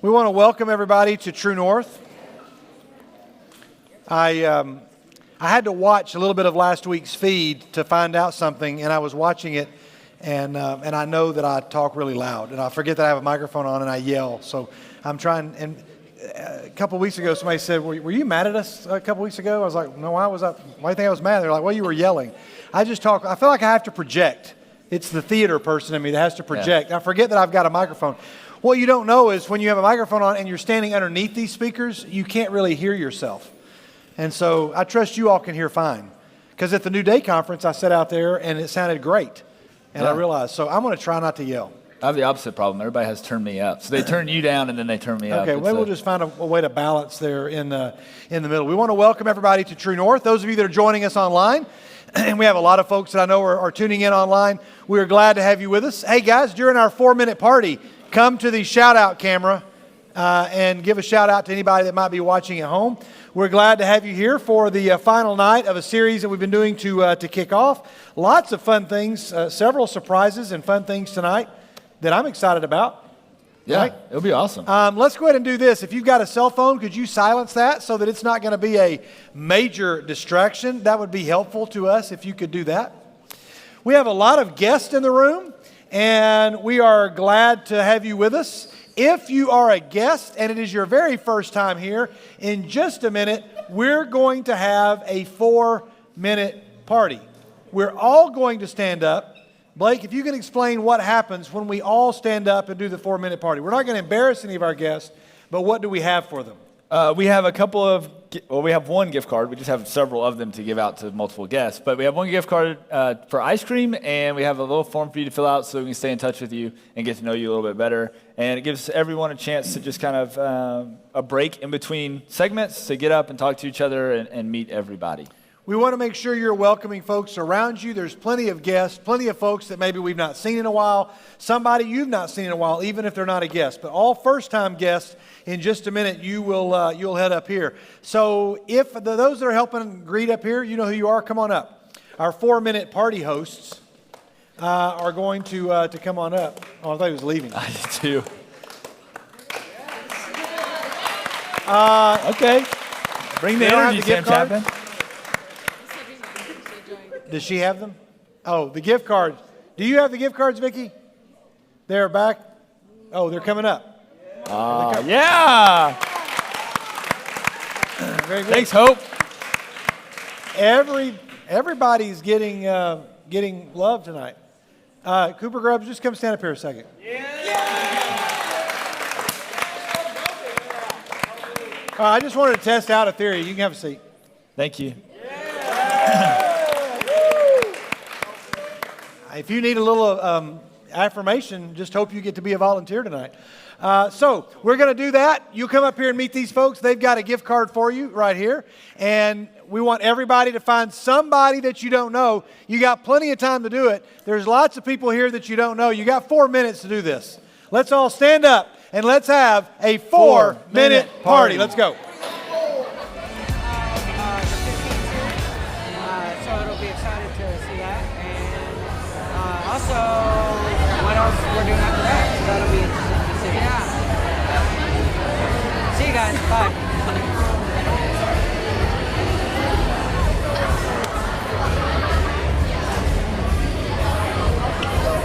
We want to welcome everybody to True North. I had to watch a little bit of last week's feed to find out something, and I was watching it, and I know that I talk really loud, and I forget that I have a microphone on, and I yell. So I'm trying. And a couple of weeks ago, somebody said, "Were you mad at us a couple of weeks ago?" I was like, "No, why was I? Why do you think I was mad?" They're like, "Well, you were yelling." I just talk. I feel like I have to project. It's the theater person in me that has to project. I forget that I've got a microphone. What you don't know is when you have a microphone on and you're standing underneath these speakers, you can't really hear yourself. And so I trust you all can hear fine. Because at the New Day conference, I sat out there and it sounded great. And I realized, so I'm going to try not to yell. I have the opposite problem. Everybody has turned me up. So they turn you down and then they turn me up. Okay, maybe we'll just find a way to balance there in the middle. We want to welcome everybody to True North. Those of you that are joining us online, and we have a lot of folks that I know are tuning in online, we are glad to have you with us. Hey guys, during our 4-minute party, come to the shout-out camera and give a shout-out to anybody that might be watching at home. We're glad to have you here for the final night of a series that we've been doing to kick off. Lots of fun things, several surprises and fun things tonight that I'm excited about. Yeah, right? It'll be awesome. Let's go ahead and do this. If you've got a cell phone, could you silence that so that it's not going to be a major distraction? That would be helpful to us if you could do that. We have a lot of guests in the room, and we are glad to have you with us. If you are a guest and it is your very first time here, in just a minute, we're going to have a 4-minute party. We're all going to stand up. Blake, if you can explain what happens when we all stand up and do the 4-minute party. We're not going to embarrass any of our guests, but what do we have for them? We have we have one gift card. We just have several of them to give out to multiple guests. But we have one gift card for ice cream, and we have a little form for you to fill out so we can stay in touch with you and get to know you a little bit better. And it gives everyone a chance to just kind of a break in between segments to get up and talk to each other and meet everybody. We want to make sure you're welcoming folks around you. There's plenty of guests, plenty of folks that maybe we've not seen in a while, somebody you've not seen in a while, even if they're not a guest. But all first-time guests, in just a minute, you'll head up here. So if those that are helping greet up here, you know who you are, come on up. Our 4-minute party hosts are going to come on up. Oh, I thought he was leaving. I did too. Okay. Bring the energy, Sam Chapman. Does she have them? Oh, the gift cards. Do you have the gift cards, Vicki? They're back. Oh, they're coming up. Yeah. Very good. Thanks, Hope. Everybody's getting love tonight. Cooper Grubbs, just come stand up here a second. I just wanted to test out a theory. You can have a seat. Thank you. If you need a little affirmation, just hope you get to be a volunteer tonight. So we're going to do that. You come up here and meet these folks. They've got a gift card for you right here. And we want everybody to find somebody that you don't know. You got plenty of time to do it. There's lots of people here that you don't know. You got 4 minutes to do this. Let's all stand up and let's have a 4-minute party. Let's go. So, what else we're doing after that? So that'll be interesting to see. Yeah. See you guys. Bye.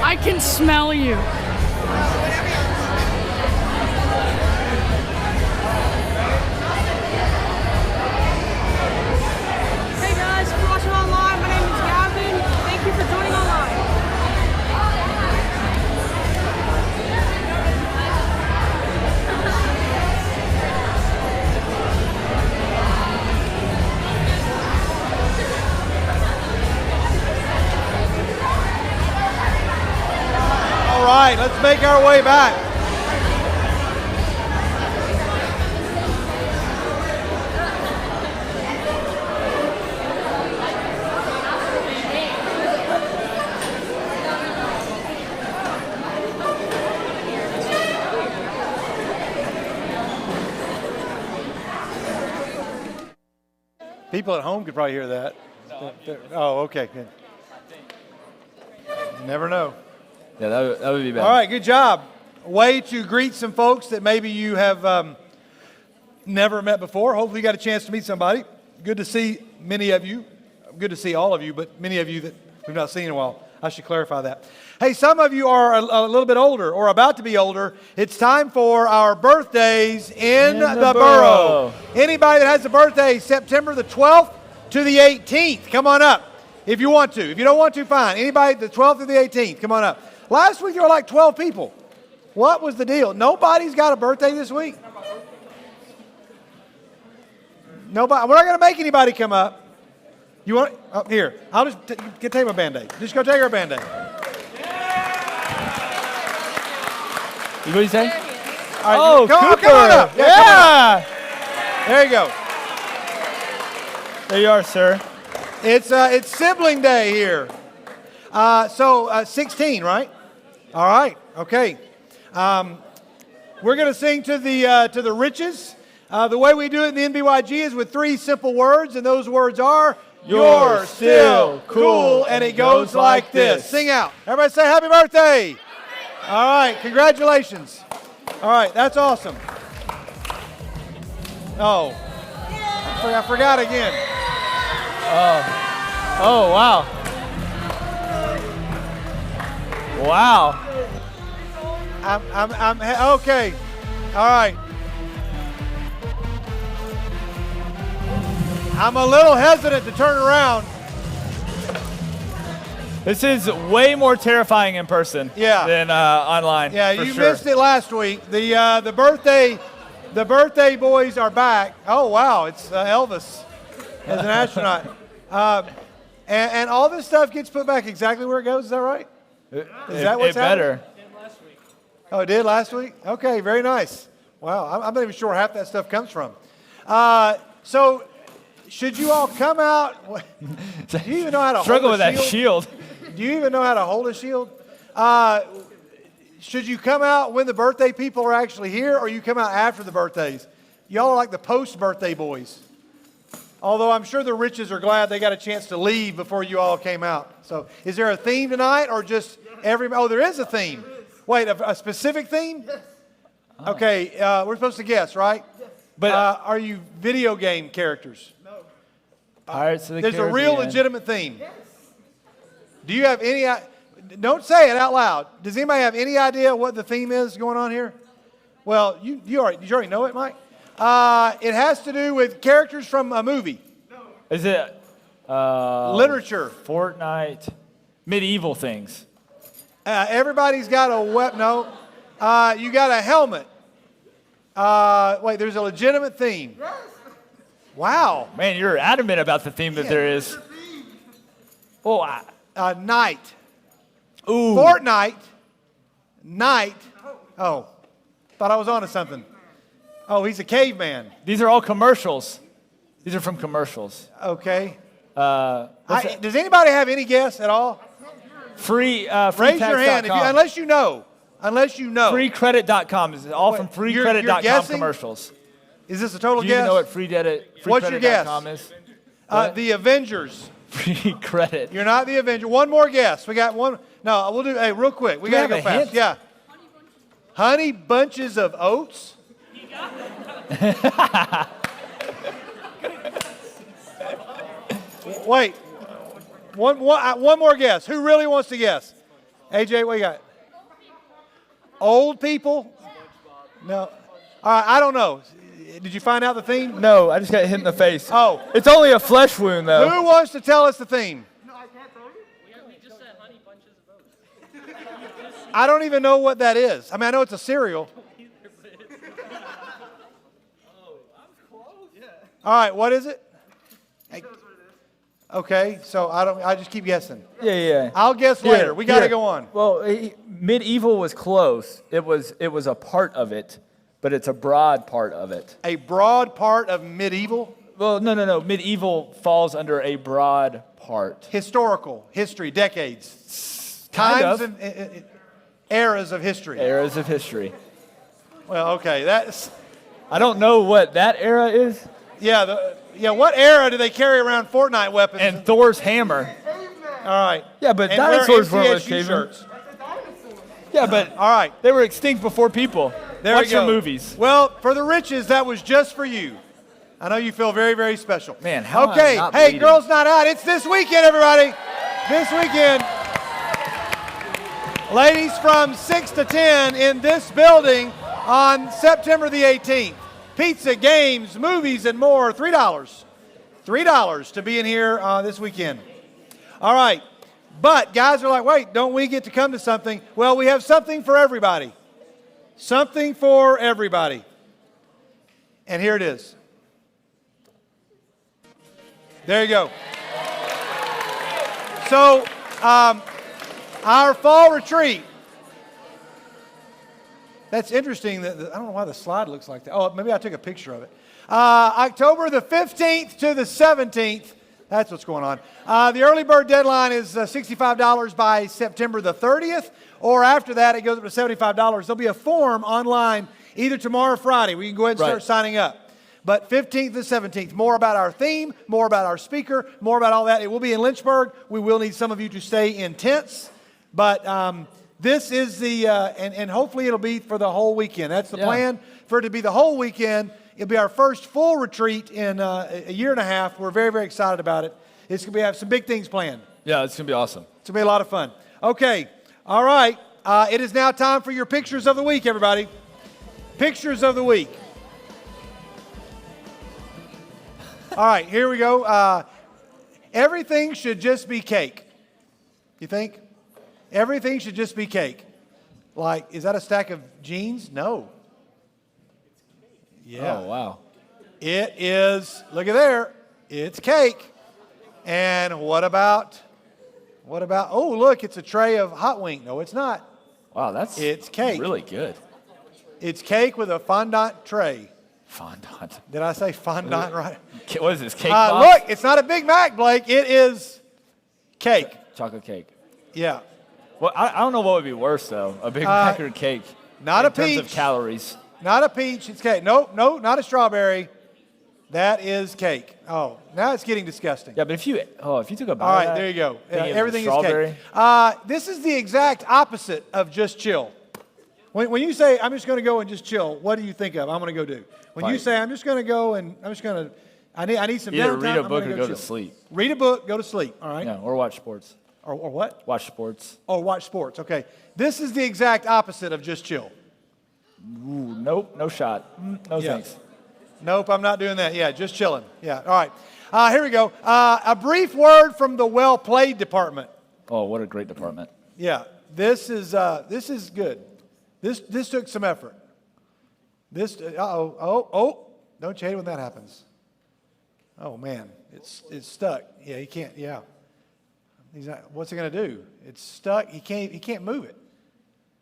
I can smell you. Hey guys, if you're watching online, my name is Gavin. Thank you for joining online. All right, let's make our way back. People at home could probably hear that. Oh, okay, good. You never know. Yeah, that would be bad. All right, good job. way to greet some folks that maybe you have never met before. Hopefully you got a chance to meet somebody. Good to see many of you. Good to see all of you, but many of you that we've not seen in a while. I should clarify that. Hey, some of you are a little bit older or about to be older. It's time for our birthdays in the borough. Anybody that has a birthday September the 12th to the 18th, come on up if you want to. If you don't want to, fine. Anybody the 12th to the 18th, come on up. Last week there were like 12 people. What was the deal? Nobody's got a birthday this week? Nobody. We're not going to make anybody come up. You want up here? I'll just take my Band-Aid. Just go take our Band-Aid. What do you say? Right, Cooper. Come on up. Yeah. There you go. There you are, sir. It's sibling day here. So 16, right? All right. Okay. We're going to sing to the riches. The way we do it in the NBYG is with 3 simple words, and those words are, you're still cool, and it goes like this. Sing out. Everybody say happy birthday. All right, congratulations. All right, that's awesome. Oh, I forgot again. Oh, wow. Wow. I'm okay. All right. I'm a little hesitant to turn around. This is way more terrifying in person than online. Yeah, for you sure. missed it last week. The birthday boys are back. Oh wow, it's Elvis as an astronaut, and all this stuff gets put back exactly where it goes. Is that right? Is that what's happening? Better. Oh, it did last week? Okay, very nice. Wow, I'm not even sure where half that stuff comes from. So, should you all come out? Do you even know how to Struggle hold with a that shield. Do you even know how to hold a shield? Should you come out when the birthday people are actually here, or you come out after the birthdays? Y'all are like the post-birthday boys. Although I'm sure the riches are glad they got a chance to leave before you all came out. So, is there a theme tonight, or just oh, there is a theme. Wait, a specific theme? Okay, we're supposed to guess, right? But are you video game characters? Pirates of the There's Caribbean. a real legitimate theme. Do you have any? Don't say it out loud. Does anybody have any idea what the theme is going on here? Well, you already know it, Mike. It has to do with characters from a movie. Is it Literature. Fortnite, medieval things? Everybody's got a weapon. No. You got a helmet. Wait, there's a legitimate theme. Wow. Man, you're adamant about the theme that there is. Oh, Night. ooh. Fortnite. Night. Oh, thought I was onto something. Oh, he's a caveman. These are all commercials. These are from commercials. Okay. What's Does anybody have any guess at all? Free Raise your hand unless you know. Unless you know. Freecredit.com is all from you're freecredit.com guessing? commercials. Is this a total Do you guess? even know what freecredit.com is? The Avengers. Free credit. You're not the Avenger. One more guess. We got one. No, we'll do. Hey, real quick. We Do we got to have go a fast. hint? Yeah. Honey bunches of oats. Wait. One more guess. Who really wants to guess? AJ, what you got? Old people? No. All right, I don't know. Did you find out the theme? No, I just got hit in the face. Oh. It's only a flesh wound, though. Who wants to tell us the theme? I don't even know what that is. I mean, I know it's a cereal. All right, what is it? Hey. Okay, so I just keep guessing. Yeah. I'll guess later. We got to go on. Well, medieval was close. It was a part of it, but it's a broad part of it. A broad part of medieval? Well, no. Medieval falls under a broad part. Historical, history, decades. Kind Times of. and eras of history. Eras of history. Well, okay, that's... I don't know what that era is. Yeah, what era do they carry around Fortnite weapons? And Thor's hammer. All right. Yeah, but And dinosaurs wear weren't with MTSU cavemen. shirts. Yeah, but All right. they were extinct before people. There Watch we go. your movies. Well, for the riches, that was just for you. I know you feel very, very special. Man, how am I Okay, not hey, bleeding? Girls Not Out. It's this weekend, everybody. This weekend. Ladies, from 6 to 10 in this building on September the 18th. Pizza, games, movies, and more. $3. $3 to be in here this weekend. All right. But guys are like, wait, don't we get to come to something? Well, we have something for everybody. Something for everybody. And here it is. There you go. So, our fall retreat. That's interesting. I don't know why the slide looks like that. Oh, maybe I took a picture of it. October the 15th to the 17th. That's what's going on. The early bird deadline is $65 by September the 30th, or after that it goes up to $75. There'll be a form online either tomorrow or Friday where you can go ahead and start Right. signing up. But 15th to 17th, more about our theme, more about our speaker, more about all that. It will be in Lynchburg. We will need some of you to stay in tents. But this is the, and hopefully it'll be for the whole weekend. That's the plan, for it to be the whole weekend. It'll be our first full retreat in a year and a half. We're very, very excited about it. It's going to have some big things planned. Yeah, it's going to be awesome. It's going to be a lot of fun. Okay, all right. It is now time for your pictures of the week, everybody. Pictures of the week. All right, here we go. Everything should just be cake. You think? Everything should just be cake. Like, is that a stack of jeans? No. Yeah. Oh, wow. It is, look at there, it's cake. And what about, oh, look, it's a tray of hot wing. No, it's not. Wow, it's cake. Really good. It's cake with a fondant tray. Fondant. Did I say fondant right? What is this, cake box? Look, it's not a Big Mac, Blake. It is cake. Chocolate cake. Yeah. Well, I don't know what would be worse, though, a Big Mac or cake. Not in a terms of peach. calories. Not a peach, it's cake. Nope, not a strawberry. That is cake. Oh, now it's getting disgusting. Yeah, but if you took a bite All of right, that, there you go. thinking it was Everything is strawberry. cake. This is the exact opposite of just chill. When you say, I'm just going to go and just chill, what do you think of? I'm going to go do. When you Like- say, I'm just going to go and I'm just going to, I need some Either downtime. read a I'm book gonna or go to chill. sleep. Read a book, go to sleep. All right. Yeah, or watch sports. Or what? Watch sports. Oh, watch sports. Okay. This is the exact opposite of just chill. Ooh, nope, no shot. No Yeah. thanks. Nope, I'm not doing that. Yeah, just chilling. Yeah. All right. Here we go. A brief word from the well played department. Oh, what a great department. Yeah. This is good. This took some effort. Don't you hate it when that happens? Oh man, it's stuck. Yeah, he can't. Yeah. He's not, what's he going to do? It's stuck. He can't move it.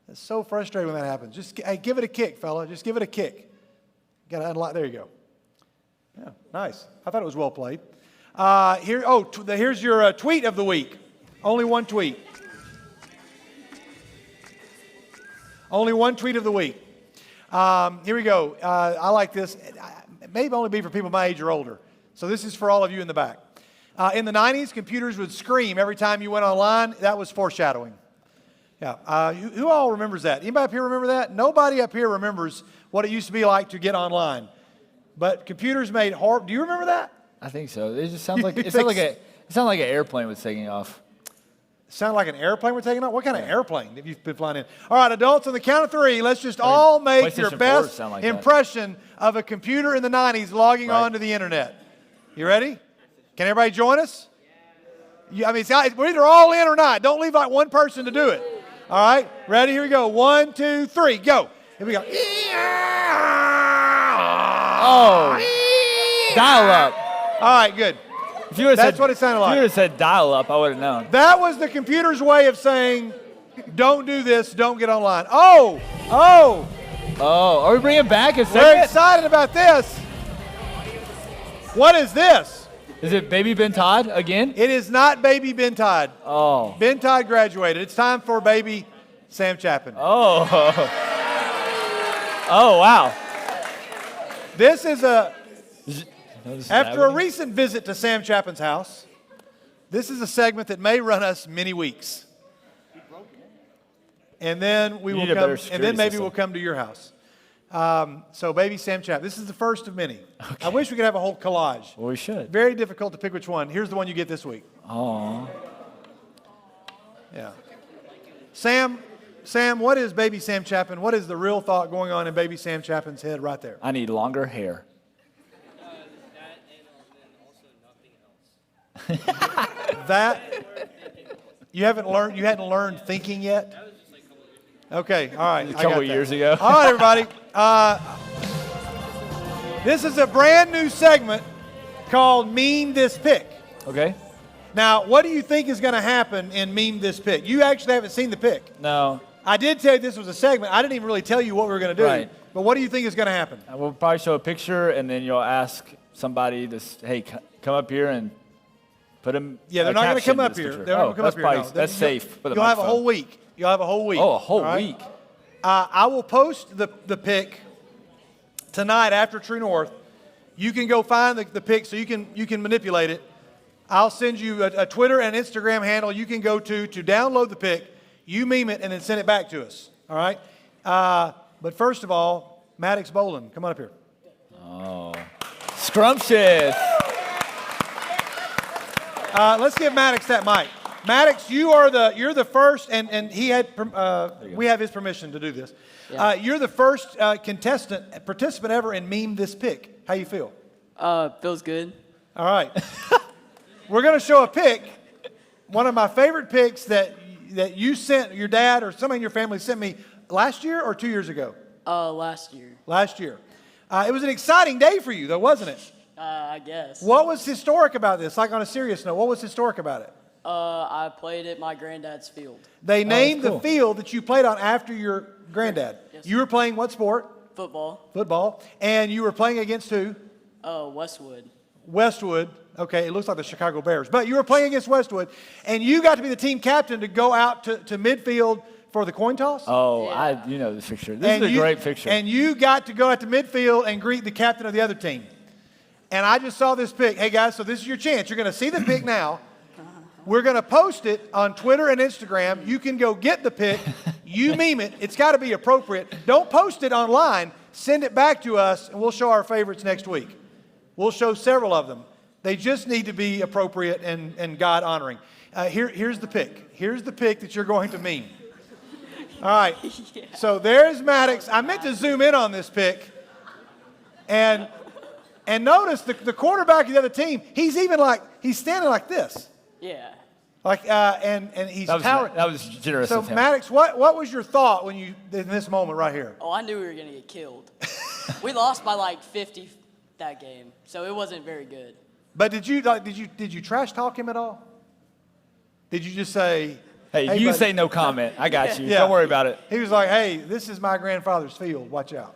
It's so frustrating when that happens. Just give it a kick, fella. Just give it a kick. Got to unlock. There you go. Yeah, nice. I thought it was well played. Here's your tweet of the week. Only one tweet. Only one tweet of the week. Here we go. I like this. It may only be for people my age or older. So this is for all of you in the back. In the 90s, computers would scream every time you went online. That was foreshadowing. Yeah. Who all remembers that? Anybody up here remember that? Nobody up here remembers what it used to be like to get online. But computers made horrible. Do you remember that? I think so. It just sounds like You it sounds think like an airplane was taking off. Sound like an airplane we're taking off? What kind of airplane have you been flying in? All right, adults, on the count of three, let's just all make your PlayStation 4 best sound like that. impression of a computer in the 90s logging on to the internet. You ready? Can everybody join us? We're either all in or not. Don't leave like one person to do it. All right, ready? Here we go. 1, 2, 3, go. Here we go. Oh, dial up. All right, good. If you would have That's what it sounded like. If you would have said dial up, I would have known. That was the computer's way of saying, don't do this, don't get online. Oh, Are we bringing back a we're segment? excited about this. What is this? Is it Baby Ben Todd again? It is not baby Ben Todd. Oh. Ben Todd graduated. It's time for baby Sam Chapin. Oh. Oh, wow. This is after a happening. recent visit to Sam Chapin's house, this is a segment that may run us many weeks. and then we You will need a come, better and security then maybe system. we'll come to your house. So baby Sam Chap, this is the first of many. I wish we could have a whole collage. Well, we should. Very difficult to pick which one. Here's the one you get this week. Aw. Yeah. Sam, what is baby Sam Chapin? What is the real thought going on in baby Sam Chapin's head right there? I need longer hair. That you hadn't learned thinking yet? Okay, all right. A I couple got that. years ago. All right, everybody. This is a brand new segment called Meme This Pick. Okay. Now, what do you think is going to happen in Meme This Pick? You actually haven't seen the pick. No. I did tell you this was a segment. I didn't even really tell you what we were going to do. Right. But what do you think is going to happen? We'll probably show a picture, and then you'll ask somebody to, hey, come up here and put them. Yeah, they're not going to come up here. They're not going to come up here. Probably, No. that's safe. You'll have a whole week. You'll have a whole week. Oh, a whole all right? week. I will post the pick tonight after True North. You can go find the pick so you can manipulate it. I'll send you a Twitter and Instagram handle you can go to download the pick. You meme it and then send it back to us. All right? But first of all, Maddox Boland, come on up here. Oh. Scrumptious. Let's give Maddox that mic. Maddox, you're the first, and he had we have his permission to do this. Yeah. You're the first participant ever in Meme This Pick. How you feel? Feels good. All right. We're going to show a pic, one of my favorite pics that you sent, your dad or somebody in your family sent me last year or 2 years ago? Last year. Last year. It was an exciting day for you, though, wasn't it? I guess. What was historic about this? Like on a serious note, what was historic about it? I played at my granddad's field. They named cool. the field that you played on after your granddad. Yes, You were playing what sport? Football. Football. And you were playing against who? Westwood. Westwood. Okay, it looks like the Chicago Bears. But you were playing against Westwood, and you got to be the team captain to go out to midfield for the coin toss. Oh, Yeah. you know this picture. This is a great picture. And you got to go out to midfield and greet the captain of the other team. And I just saw this pic. Hey, guys, so this is your chance. You're going to see the pic now. We're going to post it on Twitter and Instagram. You can go get the pic. You meme it. It's got to be appropriate. Don't post it online. Send it back to us, and we'll show our favorites next week. We'll show several of them. They just need to be appropriate and God-honoring. Here's the pic. Here's the pic that you're going to meme. All right. Yeah. So there's Maddox. I meant to zoom in on this pic. And notice the quarterback of the other team, he's standing like this. Yeah. Like and he's towering. that was generous So of him. Maddox, what was your thought when you in this moment right here? Oh, I knew we were going to get killed. We lost by like 50 that game, so it wasn't very good. But did you trash talk him at all? Did you just say, Hey, you buddy. say no comment. I got you. Yeah. Don't worry about it. He was like, "Hey, this is my grandfather's field. Watch out."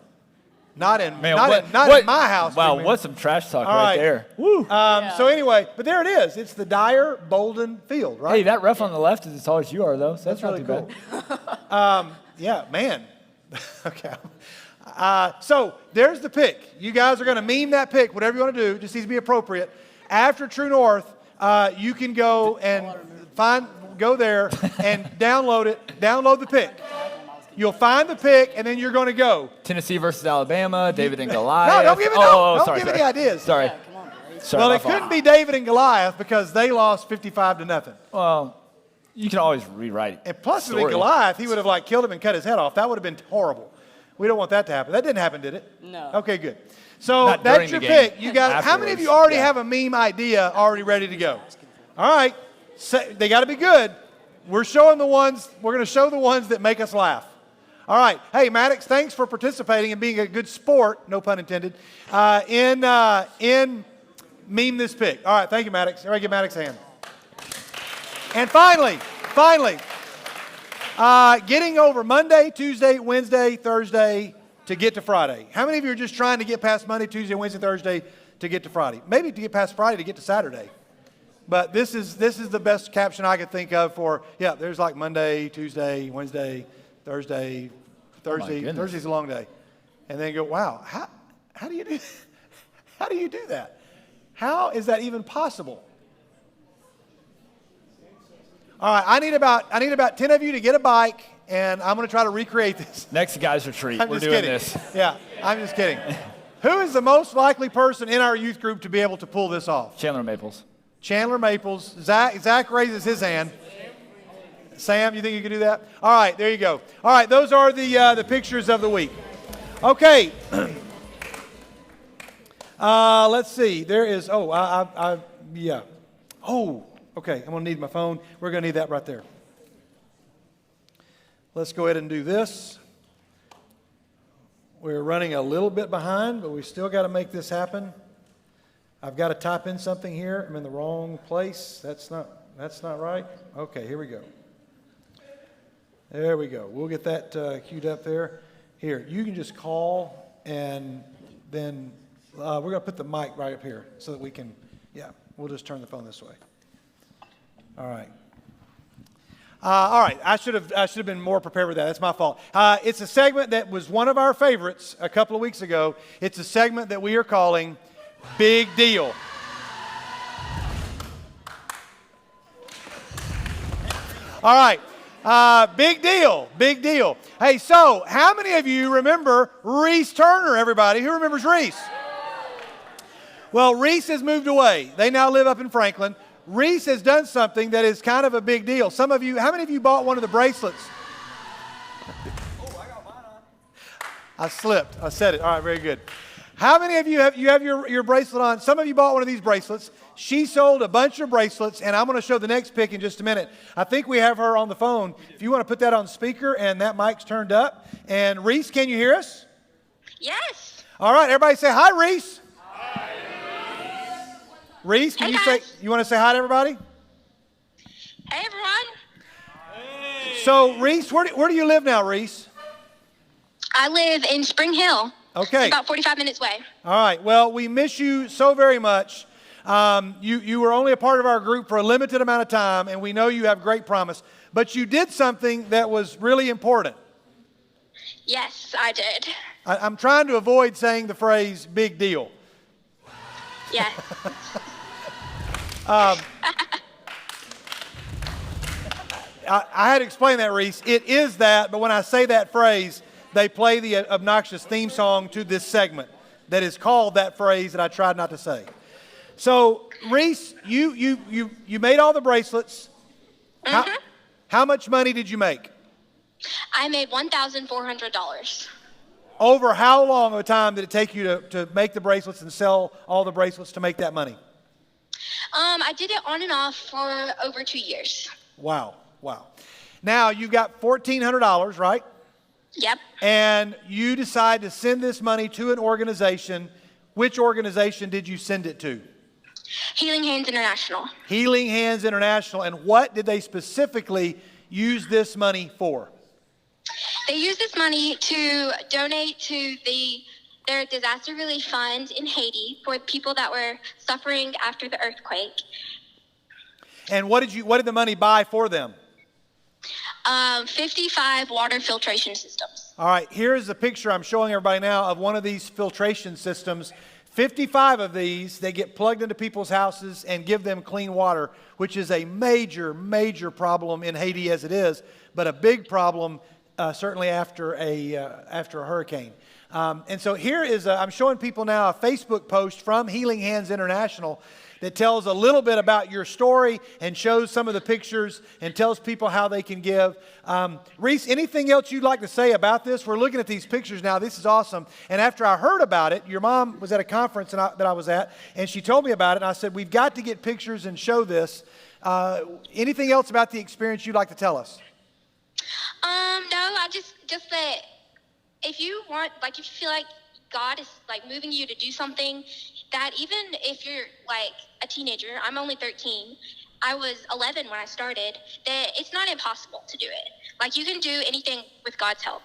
Not in Man, not in my house. Wow, man. what's some trash talk All right right. there? Woo. So anyway, but there it is. It's the Dyer Bolden Field, right? Hey, that ref on the left is as tall as you are, though. So that's, That's not really too cool. bad. Yeah, man. Okay. So there's the pick. You guys are going to meme that pick, whatever you want to do. Just needs to be appropriate. After True North, you can go and go there and download it. Download the pick. You'll find the pick, and then you're going to go. Tennessee versus Alabama, David and Goliath. No, don't give it. Don't sorry, give it sorry. the ideas. Sorry. Yeah, come on, Barry. Sorry, Well, my it fault. couldn't be David and Goliath because they lost 55-0. Well, you can always rewrite. And plus, if it story. was Goliath, he would have killed him and cut his head off. That would have been horrible. We don't want that to happen. That didn't happen, did it? No. Okay, good. So Not that's during your the game. pick. You got. How many of you Afterwards. already Yeah. have a meme idea already ready to go? All right. They got to be good. We're showing the ones. We're going to show the ones that make us laugh. All right. Hey, Maddox, thanks for participating and being a good sport, no pun intended, in Meme This Pick. All right. Thank you, Maddox. Everybody give Maddox a hand. And finally, getting over Monday, Tuesday, Wednesday, Thursday to get to Friday. How many of you are just trying to get past Monday, Tuesday, Wednesday, Thursday to get to Friday? Maybe to get past Friday to get to Saturday. But this is the best caption I could think of for, there's like Monday, Tuesday, Wednesday, Thursday. goodness. Thursday's a long day. And then go, wow, how do you do how do you do that? How is that even possible? All right, I need about 10 of you to get a bike and I'm going to try to recreate this. Next guy's retreat. I'm We're just doing kidding. this. Yeah, I'm just kidding. Who is the most likely person in our youth group to be able to pull this off? Chandler Maples. Chandler Maples. Zach raises his hand. Sam, you think you can do that? All right, there you go. All right, those are the pictures of the week. Okay. Let's see. There is, yeah. Oh, okay. I'm going to need my phone. We're going to need that right there. Let's go ahead and do this. We're running a little bit behind, but we still got to make this happen. I've got to type in something here. I'm in the wrong place. That's not right. Okay, here we go. There we go. We'll get that queued up there. Here, you can just call, and then we're going to put the mic right up here so that we can, we'll just turn the phone this way. All right. All right, I should have been more prepared with that. That's my fault. It's a segment that was one of our favorites a couple of weeks ago. It's a segment that we are calling Big Deal. All right. Big deal, big deal. Hey, so how many of you remember Reese Turner, everybody? Who remembers Reese? Well, Reese has moved away. They now live up in Franklin. Reese has done something that is kind of a big deal. Some of you, how many of you bought one of the bracelets? Oh, I got mine on. I slipped. I said it. All right, very good. How many of you have your bracelet on? Some of you bought one of these bracelets. She sold a bunch of bracelets, and I'm going to show the next pic in just a minute. I think we have her on the phone. If you want to put that on speaker, and that mic's turned up. And Reese, can you hear us? Yes. All right, everybody say hi, Reese. Hi, Reese, can you want to say hi to everybody? Hey, everyone. So, Reese, where do you live now, Reese? I live in Spring Hill. Okay. It's about 45 minutes away. All right. Well, we miss you so very much. You were only a part of our group for a limited amount of time, and we know you have great promise. But you did something that was really important. Yes, I did. I'm trying to avoid saying the phrase "big deal." Yes. I had to explain that, Reese. It is that, but when I say that phrase, they play the obnoxious theme song to this segment that is called that phrase that I tried not to say. So, Reese, you made all the bracelets. Mm-hmm. How much money did you make? I made $1,400. Over how long of a time did it take you to make the bracelets and sell all the bracelets to make that money? I did it on and off for over 2 years. Wow. Now, you got $1,400, right? Yep. And you decide to send this money to an organization. Which organization did you send it to? Healing Hands International. Healing Hands International. And what did they specifically use this money for? They used this money to donate to their disaster relief fund in Haiti for people that were suffering after the earthquake. And what did the money buy for them? 55 water filtration systems. All right, here's a picture I'm showing everybody now of one of these filtration systems. 55 of these, they get plugged into people's houses and give them clean water, which is a major, major problem in Haiti as it is, but a big problem certainly after a hurricane. And so here is, I'm showing people now a Facebook post from Healing Hands International that tells a little bit about your story and shows some of the pictures and tells people how they can give. Reese, anything else you'd like to say about this? We're looking at these pictures now. This is awesome. And after I heard about it, your mom was at a conference that I was at, and she told me about it, and I said, we've got to get pictures and show this. Anything else about the experience you'd like to tell us? No, I just that if you want, like, if you feel like God is like moving you to do something, that even if you're like a teenager, I'm only 13, I was 11 when I started, that it's not impossible to do it. Like, you can do anything with God's help.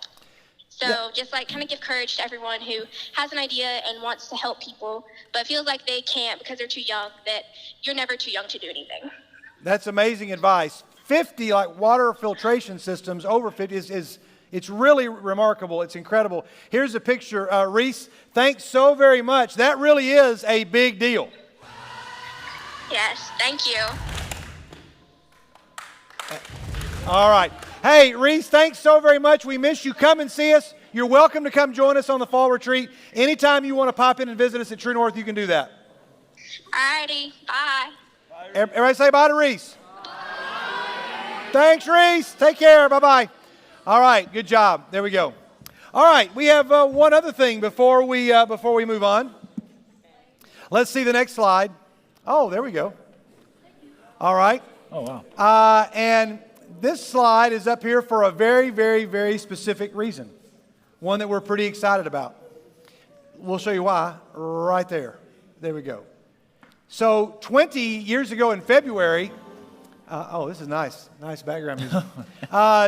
So just like kind of give courage to everyone who has an idea and wants to help people, but feels like they can't because they're too young, that you're never too young to do anything. That's amazing advice. 50 like water filtration systems, over 50 it's really remarkable. It's incredible. Here's a picture. Reese, thanks so very much. That really is a big deal. Yes, thank you. All right. Hey, Reese, thanks so very much. We miss you. Come and see us. You're welcome to come join us on the fall retreat. Anytime you want to pop in and visit us at True North, you can do that. Alrighty, bye. Everybody say bye to Reese. Thanks, Reese. Take care. Bye-bye. All right, good job. There we go. All right, we have one other thing before we move on. Let's see the next slide. Oh, there we go. All right. Oh, wow. And this slide is up here for a very, very, very specific reason. One that we're pretty excited about. We'll show you why right there. There we go. So 20 years ago in February, this is nice background music.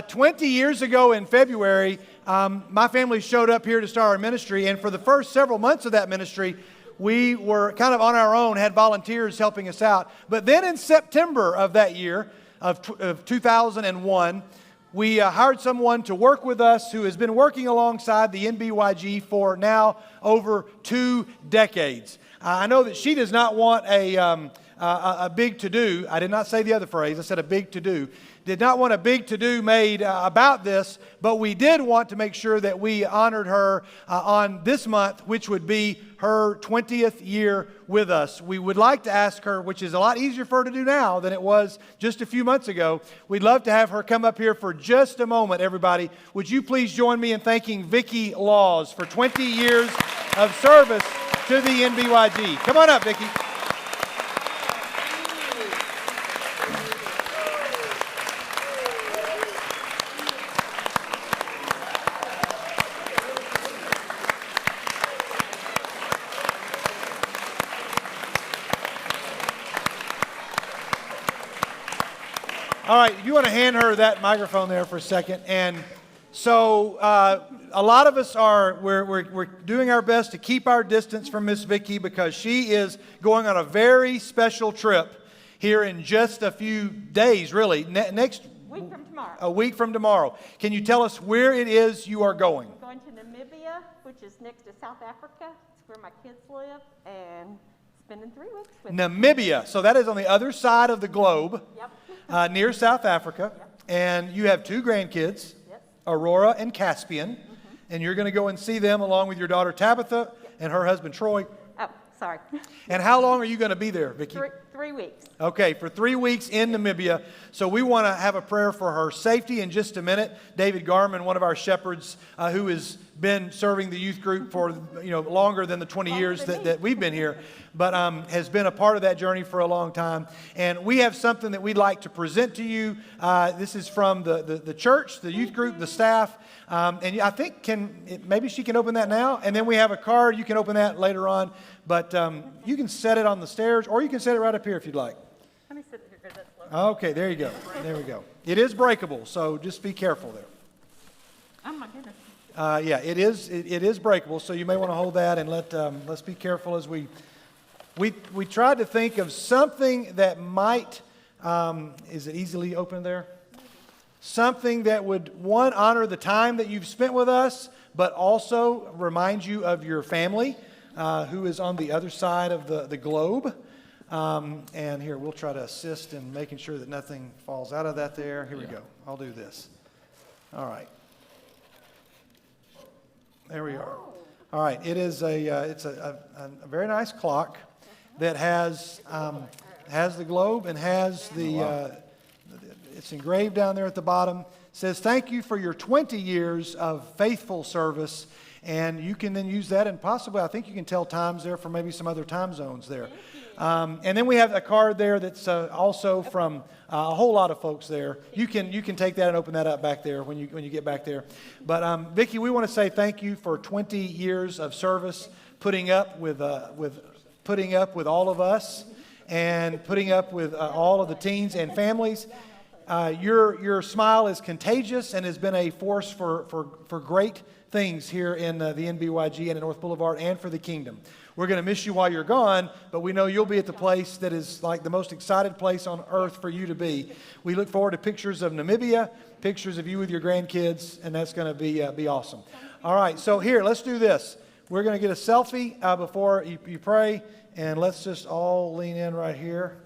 20 years ago in February, my family showed up here to start our ministry, and for the first several months of that ministry, we were kind of on our own, had volunteers helping us out. But then in September of that year, of 2001, we hired someone to work with us who has been working alongside the NBYG for now over 2 decades. I know that she does not want a big to-do. I did not say the other phrase. I said a big to-do. Did not want a big to-do made about this, but we did want to make sure that we honored her on this month, which would be her 20th year with us. We would like to ask her, which is a lot easier for her to do now than it was just a few months ago. We'd love to have her come up here for just a moment, everybody. Would you please join me in thanking Vicki Laws for 20 years of service to the NBYG. Come on up, Vicki. All right, you want to hand her that microphone there for a second. And so a lot of us we're doing our best to keep our distance from Miss Vicki because she is going on a very special trip here in just a few days, really. Next week from tomorrow. A week from tomorrow. Can you tell us where it is you are going? I'm going to Namibia, which is next to South Africa. It's where my kids live, and spending 3 weeks with them. Namibia. So that is on the other side of the globe. Yep. Near South Africa, and you have 2 grandkids, Aurora and Caspian, and you're going to go and see them along with your daughter Tabitha and her husband Troy. Oh, sorry. And how long are you going to be there, Vicki? 3 weeks. Okay, for 3 weeks in Namibia. So we want to have a prayer for her safety in just a minute. David Garman, one of our shepherds, who has been serving the youth group for longer than the 20 years that we've been here, but has been a part of that journey for a long time. And we have something that we'd like to present to you. This is from the church, the youth group, the staff. And I think maybe she can open that now. And then we have a card. You can open that later on. But you can set it on the stairs, or you can set it right up here if you'd like. Let me sit here because that's low. Okay, there you go. There we go. It is breakable, so just be careful there. Oh, my goodness. Yeah, it is breakable, so you may want to hold that and let's be careful as we tried to think of something that might, is it easily open there? Something that would, one, honor the time that you've spent with us, but also remind you of your family who is on the other side of the globe. And here, we'll try to assist in making sure that nothing falls out of that there. Here we go. I'll do this. All right. There we are. All right. It is it's a very nice clock that has the globe and has it's engraved down there at the bottom. It says, "Thank you for your 20 years of faithful service." And you can then use that, and possibly I think you can tell times there for maybe some other time zones there. And then we have a card there that's also from a whole lot of folks there. You can take that and open that up back there when you get back there. But Vicki, we want to say thank you for 20 years of service, putting up with all of us, and putting up with all of the teens and families. Your smile is contagious and has been a force for great things here in the NBYG and in North Boulevard and for the kingdom. We're going to miss you while you're gone, but we know you'll be at the place that is like the most excited place on earth for you to be. We look forward to pictures of Namibia, pictures of you with your grandkids, and that's going to be awesome. All right, so here, let's do this. We're going to get a selfie before you pray, and let's just all lean in right here.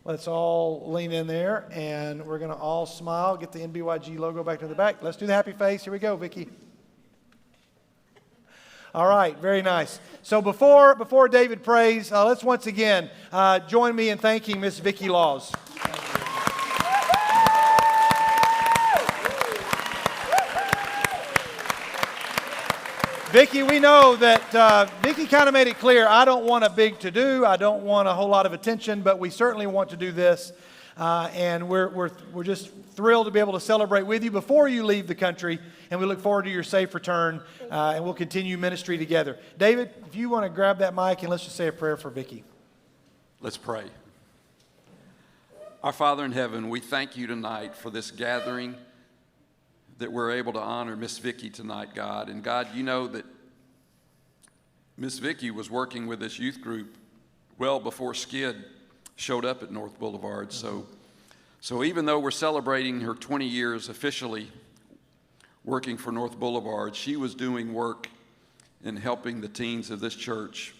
Let's all lean in there, and we're going to all smile. Get the NBYG logo back to the back. Let's do the happy face. Here we go, Vicki. All right, very nice. So before David prays, let's once again join me in thanking Miss Vicki Laws. Vicki, we know that Vicki kind of made it clear, I don't want a big to-do, I don't want a whole lot of attention, but we certainly want to do this. And we're just thrilled to be able to celebrate with you before you leave the country, and we look forward to your safe return, and we'll continue ministry together. David, if you want to grab that mic, and let's just say a prayer for Vicki. Let's pray. Our Father in heaven, we thank you tonight for this gathering, that we're able to honor Miss Vicki tonight, God. And God, you know that Miss Vicki was working with this youth group well before Skid showed up at North Boulevard. So even though we're celebrating her 20 years officially working for North Boulevard, she was doing work in helping the teens of this church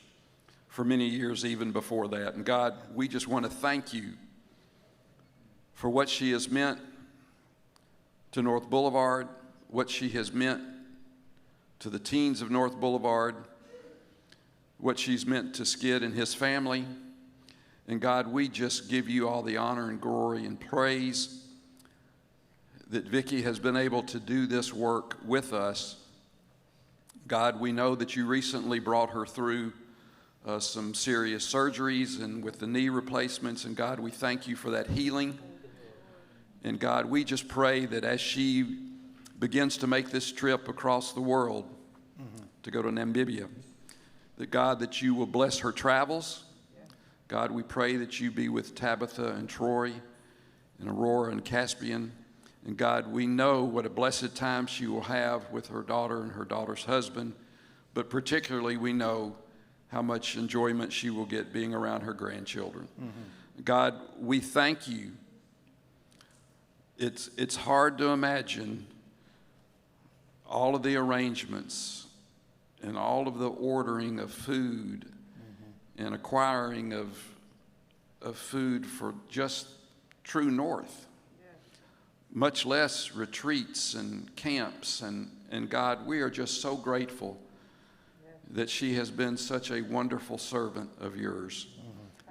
for many years even before that. And God, we just want to thank you for what she has meant to North Boulevard, what she has meant to the teens of North Boulevard, what she's meant to Skid and his family. And God, we just give you all the honor and glory and praise that Vicki has been able to do this work with us. God, we know that you recently brought her through some serious surgeries and with the knee replacements. And God, we thank you for that healing. And God, we just pray that as she begins to make this trip across the world to go to Namibia, that God, that you will bless her travels. God, we pray that you be with Tabitha and Troy and Aurora and Caspian. And God, we know what a blessed time she will have with her daughter and her daughter's husband, but particularly we know how much enjoyment she will get being around her grandchildren. God, we thank you. It's hard to imagine all of the arrangements and all of the ordering of food and acquiring of food for just True North, much less retreats and camps. And God, we are just so grateful that she has been such a wonderful servant of yours.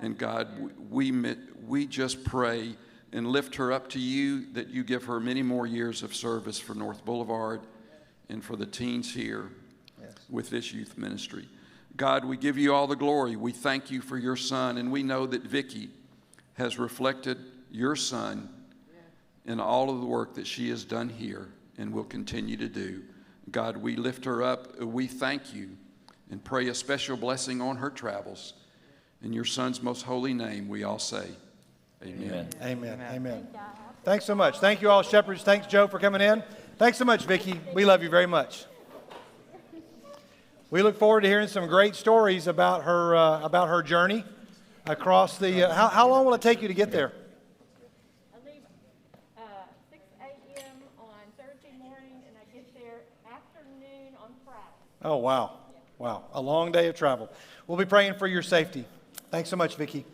And God, we just pray and lift her up to you, that you give her many more years of service for North Boulevard and for the teens here with this youth ministry. God, we give you all the glory. We thank you for your son, and we know that Vicki has reflected your son in all of the work that she has done here and will continue to do. God, we lift her up. We thank you and pray a special blessing on her travels. In your son's most holy name, we all say, amen. Amen. Amen. Thanks so much. Thank you all, shepherds. Thanks, Joe, for coming in. Thanks so much, Vicki. We love you very much. We look forward to hearing some great stories about her journey across the. How long will it take you to get there? I leave 6 a.m. on Thursday morning, and I get there afternoon on Friday. Oh, wow. Wow. A long day of travel. We'll be praying for your safety. Thanks so much, Vicki.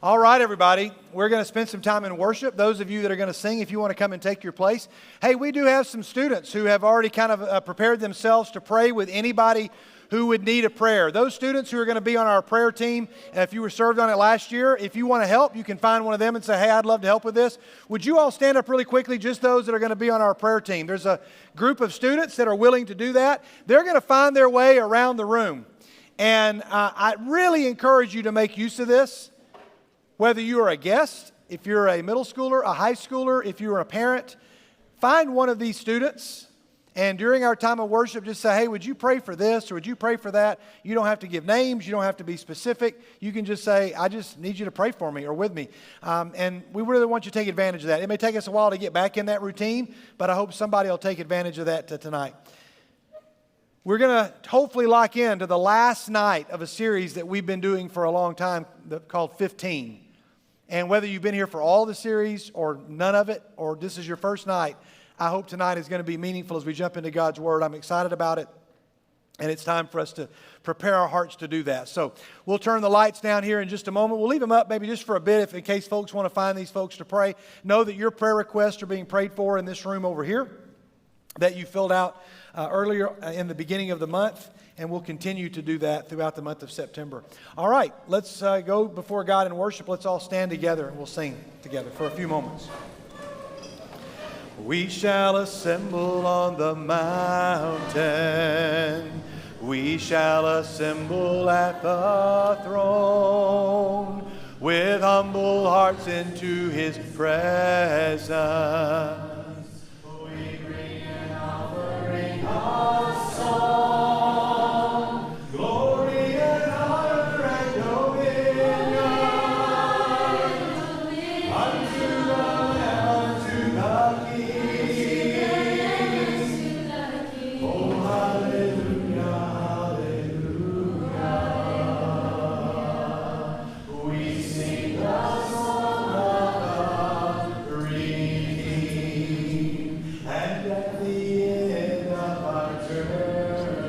All right, everybody. We're going to spend some time in worship. Those of you that are going to sing, if you want to come and take your place. Hey, we do have some students who have already kind of prepared themselves to pray with anybody who would need a prayer. Those students who are going to be on our prayer team, if you were served on it last year, if you want to help, you can find one of them and say, hey, I'd love to help with this. Would you all stand up really quickly, just those that are going to be on our prayer team? There's a group of students that are willing to do that. They're going to find their way around the room. And I really encourage you to make use of this. Whether you are a guest, if you're a middle schooler, a high schooler, if you're a parent, find one of these students, and during our time of worship, just say, hey, would you pray for this or would you pray for that? You don't have to give names. You don't have to be specific. You can just say, I just need you to pray for me or with me. And we really want you to take advantage of that. It may take us a while to get back in that routine, but I hope somebody will take advantage of that tonight. We're going to hopefully lock in to the last night of a series that we've been doing for a long time called 15. And whether you've been here for all the series or none of it, or this is your first night, I hope tonight is going to be meaningful as we jump into God's Word. I'm excited about it. And it's time for us to prepare our hearts to do that. So we'll turn the lights down here in just a moment. We'll leave them up maybe just for a bit in case folks want to find these folks to pray. Know that your prayer requests are being prayed for in this room over here that you filled out earlier in the beginning of the month, and we'll continue to do that throughout the month of September. All right, let's go before God in worship. Let's all stand together and we'll sing together for a few moments. We shall assemble on the mountain. We shall assemble at the throne with humble hearts into His presence. We bring an offering of song, glory and honor and dominion unto the Lamb, unto the King. Oh, hallelujah, hallelujah. We sing the song of the redeemed, and at the end of our journey,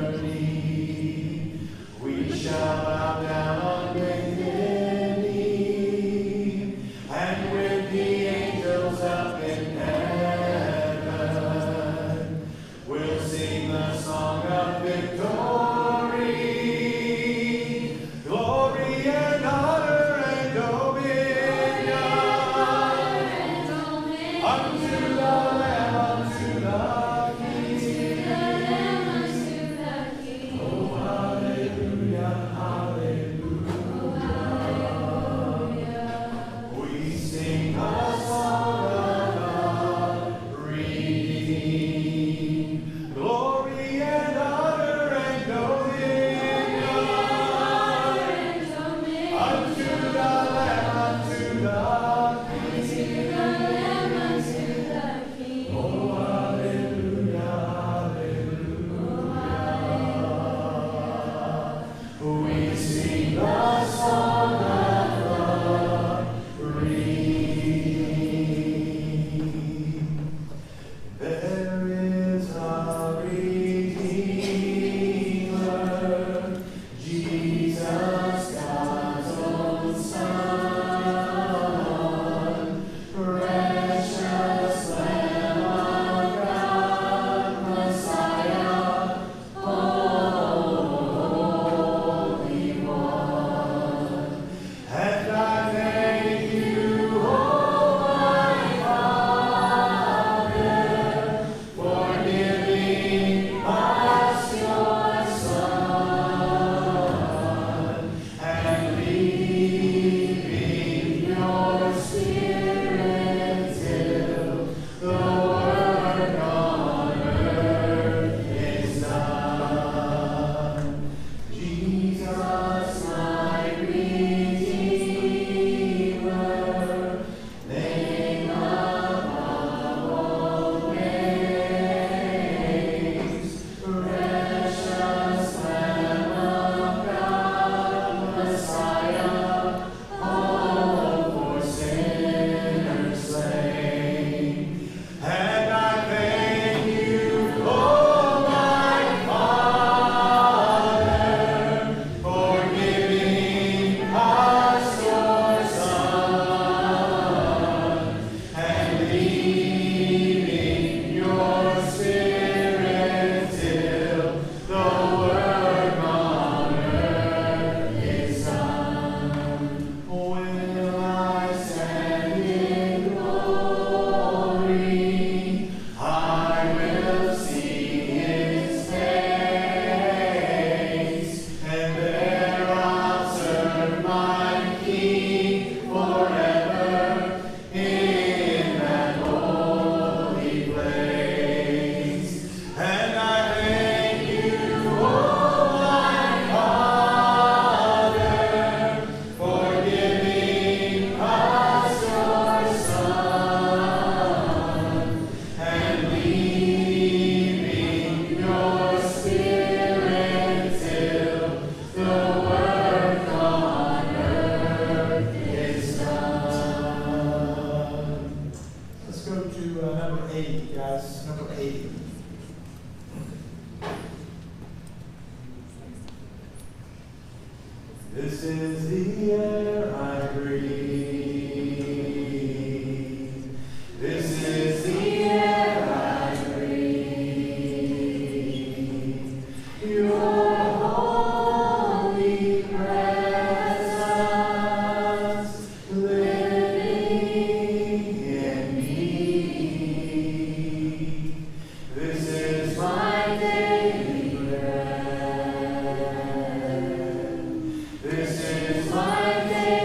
This is the air I breathe. This is the air I breathe. Your holy presence living in me. This is my daily bread. This is my daily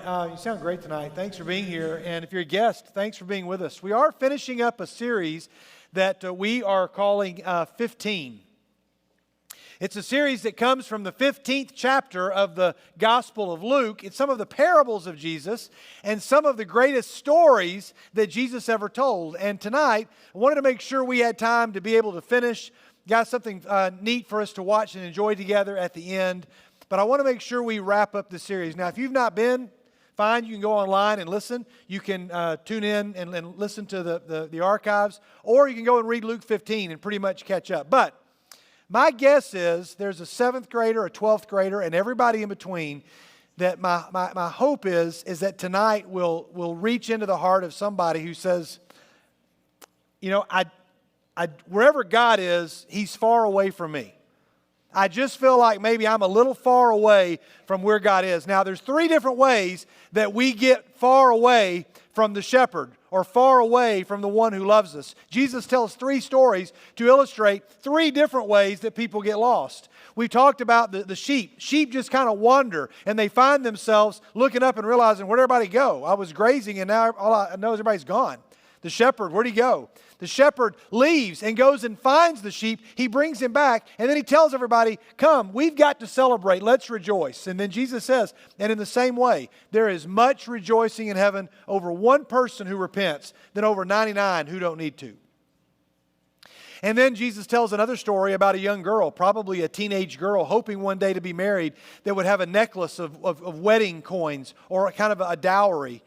You sound great tonight. Thanks for being here. And if you're a guest, thanks for being with us. We are finishing up a series that we are calling 15. It's a series that comes from the 15th chapter of the Gospel of Luke. It's some of the parables of Jesus and some of the greatest stories that Jesus ever told. And tonight, I wanted to make sure we had time to be able to finish. Got something neat for us to watch and enjoy together at the end. But I want to make sure we wrap up the series. Now, if you've not been, fine, you can go online and listen. You can tune in and listen to the archives. Or you can go and read Luke 15 and pretty much catch up. But my guess is there's a 7th grader, a 12th grader, and everybody in between that my hope is that tonight we'll reach into the heart of somebody who says, you know, wherever God is, He's far away from me. I just feel like maybe I'm a little far away from where God is. Now, there's 3 different ways that we get far away from the shepherd or far away from the one who loves us. Jesus tells 3 stories to illustrate 3 different ways that people get lost. We talked about the sheep. Sheep just kind of wander, and they find themselves looking up and realizing, where'd everybody go? I was grazing, and now all I know is everybody's gone. The shepherd, where'd he go? The shepherd leaves and goes and finds the sheep. He brings him back, and then he tells everybody, come, we've got to celebrate. Let's rejoice. And then Jesus says, and in the same way, there is much rejoicing in heaven over one person who repents than over 99 who don't need to. And then Jesus tells another story about a young girl, probably a teenage girl, hoping one day to be married, that would have a necklace of wedding coins or kind of a dowry.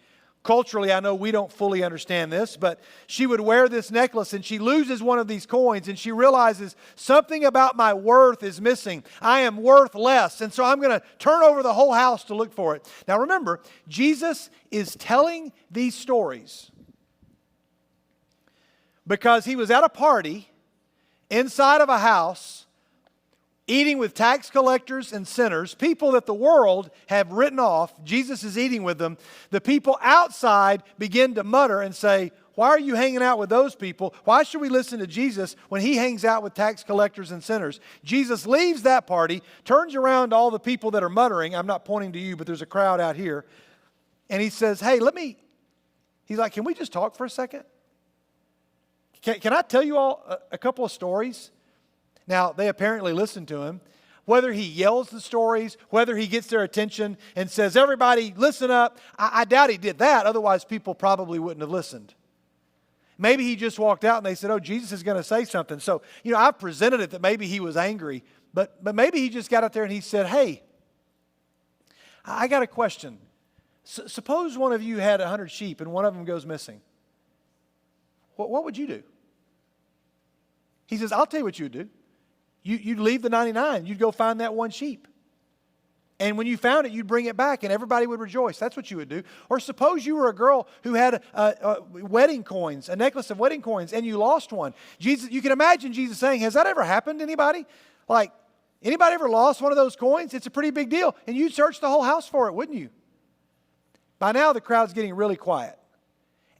Culturally, I know we don't fully understand this, but she would wear this necklace and she loses one of these coins and she realizes something about my worth is missing. I am worth less, and so I'm going to turn over the whole house to look for it. Now remember, Jesus is telling these stories because he was at a party inside of a house eating with tax collectors and sinners, people that the world have written off. Jesus is eating with them. The people outside begin to mutter and say, why are you hanging out with those people? Why should we listen to Jesus when he hangs out with tax collectors and sinners? Jesus leaves that party, turns around to all the people that are muttering. I'm not pointing to you, but there's a crowd out here. And he says, hey, he's like, can we just talk for a second? Can I tell you all a couple of stories? Now, they apparently listen to him. Whether he yells the stories, whether he gets their attention and says, everybody, listen up, I doubt he did that. Otherwise, people probably wouldn't have listened. Maybe he just walked out and they said, oh, Jesus is going to say something. So, I've presented it that maybe he was angry. But maybe he just got out there and he said, hey, I got a question. Suppose one of you had 100 sheep and one of them goes missing. What would you do? He says, I'll tell you what you would do. You'd leave the 99. You'd go find that one sheep. And when you found it, you'd bring it back and everybody would rejoice. That's what you would do. Or suppose you were a girl who had wedding coins, a necklace of wedding coins, and you lost one. You can imagine Jesus saying, has that ever happened to anybody? Like, anybody ever lost one of those coins? It's a pretty big deal. And you'd search the whole house for it, wouldn't you? By now, the crowd's getting really quiet.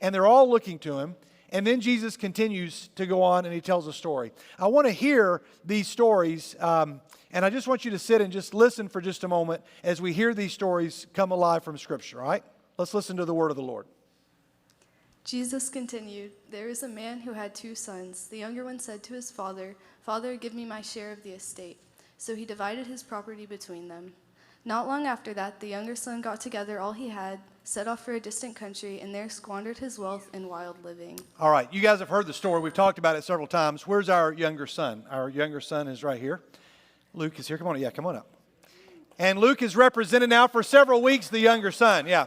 And they're all looking to him. And then Jesus continues to go on and he tells a story. I want to hear these stories, and I just want you to sit and just listen for just a moment as we hear these stories come alive from Scripture, all right? Let's listen to the word of the Lord. Jesus continued, there is a man who had 2 sons. The younger one said to his father, Father, give me my share of the estate. So he divided his property between them. Not long after that, the younger son got together all he had, set off for a distant country, and there squandered his wealth in wild living. All right, you guys have heard the story. We've talked about it several times. Where's our younger son? Our younger son is right here. Luke is here. Come on, yeah, come on up. And Luke is represented now for several weeks, the younger son, yeah.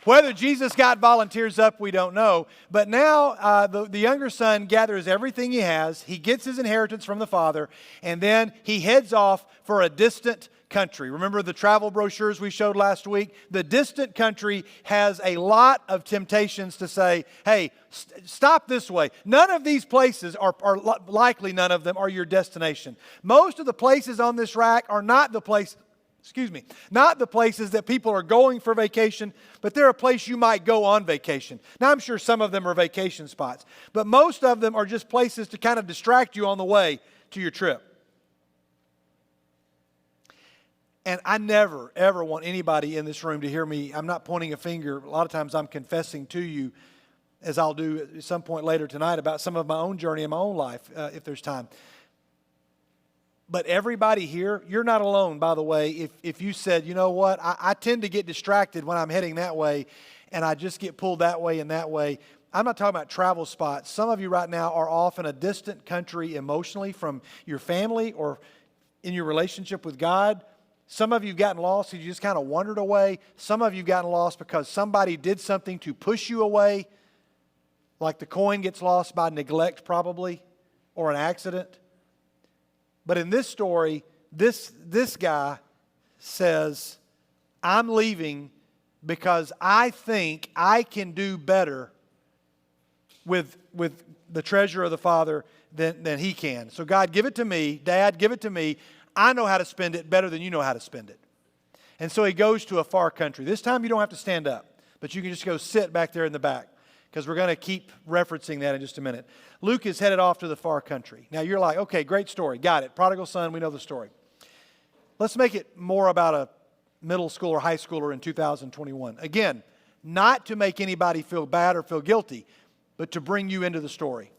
Whether Jesus got volunteers up, we don't know. But now the younger son gathers everything he has. He gets his inheritance from the father, and then he heads off for a distant country. Remember the travel brochures we showed last week? The distant country has a lot of temptations to say, hey, stop this way. None of these places are likely none of them are your destination. Most of the places on this rack are not the places that people are going for vacation, but they're a place you might go on vacation. Now, I'm sure some of them are vacation spots, but most of them are just places to kind of distract you on the way to your trip. And I never, ever want anybody in this room to hear me. I'm not pointing a finger. A lot of times I'm confessing to you, as I'll do at some point later tonight, about some of my own journey in my own life, if there's time. But everybody here, you're not alone, by the way, if you said, you know what, I tend to get distracted when I'm heading that way, and I just get pulled that way and that way. I'm not talking about travel spots. Some of you right now are off in a distant country emotionally from your family or in your relationship with God. Some of you have gotten lost because you just kind of wandered away. Some of you have gotten lost because somebody did something to push you away, like the coin gets lost by neglect probably, or an accident. But in this story, this guy says, I'm leaving because I think I can do better with the treasure of the Father than he can. So God, give it to me. Dad, give it to me. I know how to spend it better than you know how to spend it. And so he goes to a far country. This time you don't have to stand up, but you can just go sit back there in the back, because we're going to keep referencing that in just a minute. Luke is headed off to the far country. Now you're like, okay, great story. Got it. Prodigal son, we know the story. Let's make it more about a middle schooler or high schooler in 2021. Again, not to make anybody feel bad or feel guilty, but to bring you into the story.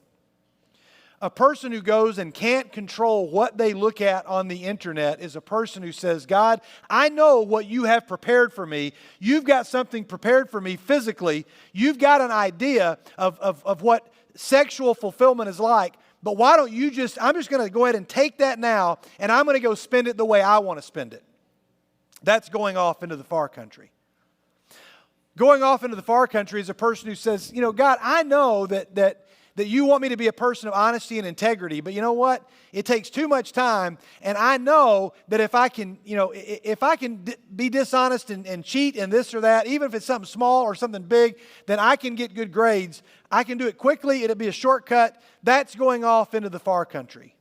A person who goes and can't control what they look at on the internet is a person who says, God, I know what you have prepared for me. You've got something prepared for me physically. You've got an idea of what sexual fulfillment is like. But why don't you I'm just going to go ahead and take that now, and I'm going to go spend it the way I want to spend it. That's going off into the far country. Going off into the far country is a person who says, you know, God, I know that you want me to be a person of honesty and integrity, but you know what? It takes too much time, and I know that if I can be dishonest and cheat and this or that, even if it's something small or something big, then I can get good grades. I can do it quickly. It'll be a shortcut. That's going off into the far country.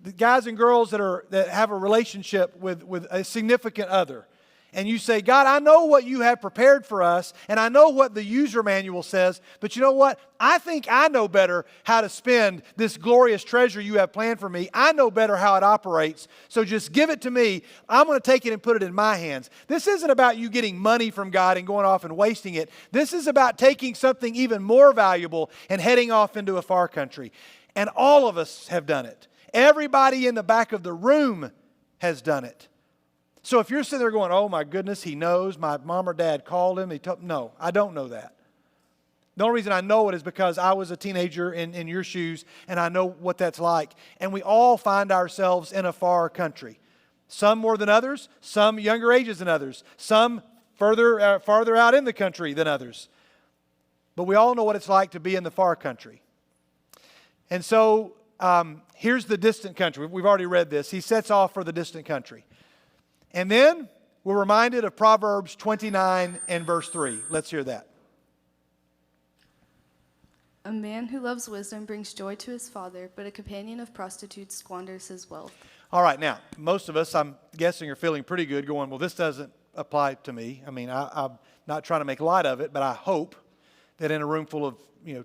The guys and girls that have a relationship with a significant other, and you say, God, I know what you have prepared for us, and I know what the user manual says, but you know what? I think I know better how to spend this glorious treasure you have planned for me. I know better how it operates, so just give it to me. I'm going to take it and put it in my hands. This isn't about you getting money from God and going off and wasting it. This is about taking something even more valuable and heading off into a far country. And all of us have done it. Everybody in the back of the room has done it. So if you're sitting there going, oh my goodness, he knows, my mom or dad called him, no, I don't know that. The only reason I know it is because I was a teenager in your shoes, and I know what that's like. And we all find ourselves in a far country. Some more than others, some younger ages than others, some farther out in the country than others. But we all know what it's like to be in the far country. And so here's the distant country. We've already read this. He sets off for the distant country. And then we're reminded of Proverbs 29 and verse 3. Let's hear that. A man who loves wisdom brings joy to his father, but a companion of prostitutes squanders his wealth. All right, now, most of us, I'm guessing, are feeling pretty good going, well, this doesn't apply to me. I mean, I'm not trying to make light of it, but I hope that in a room full of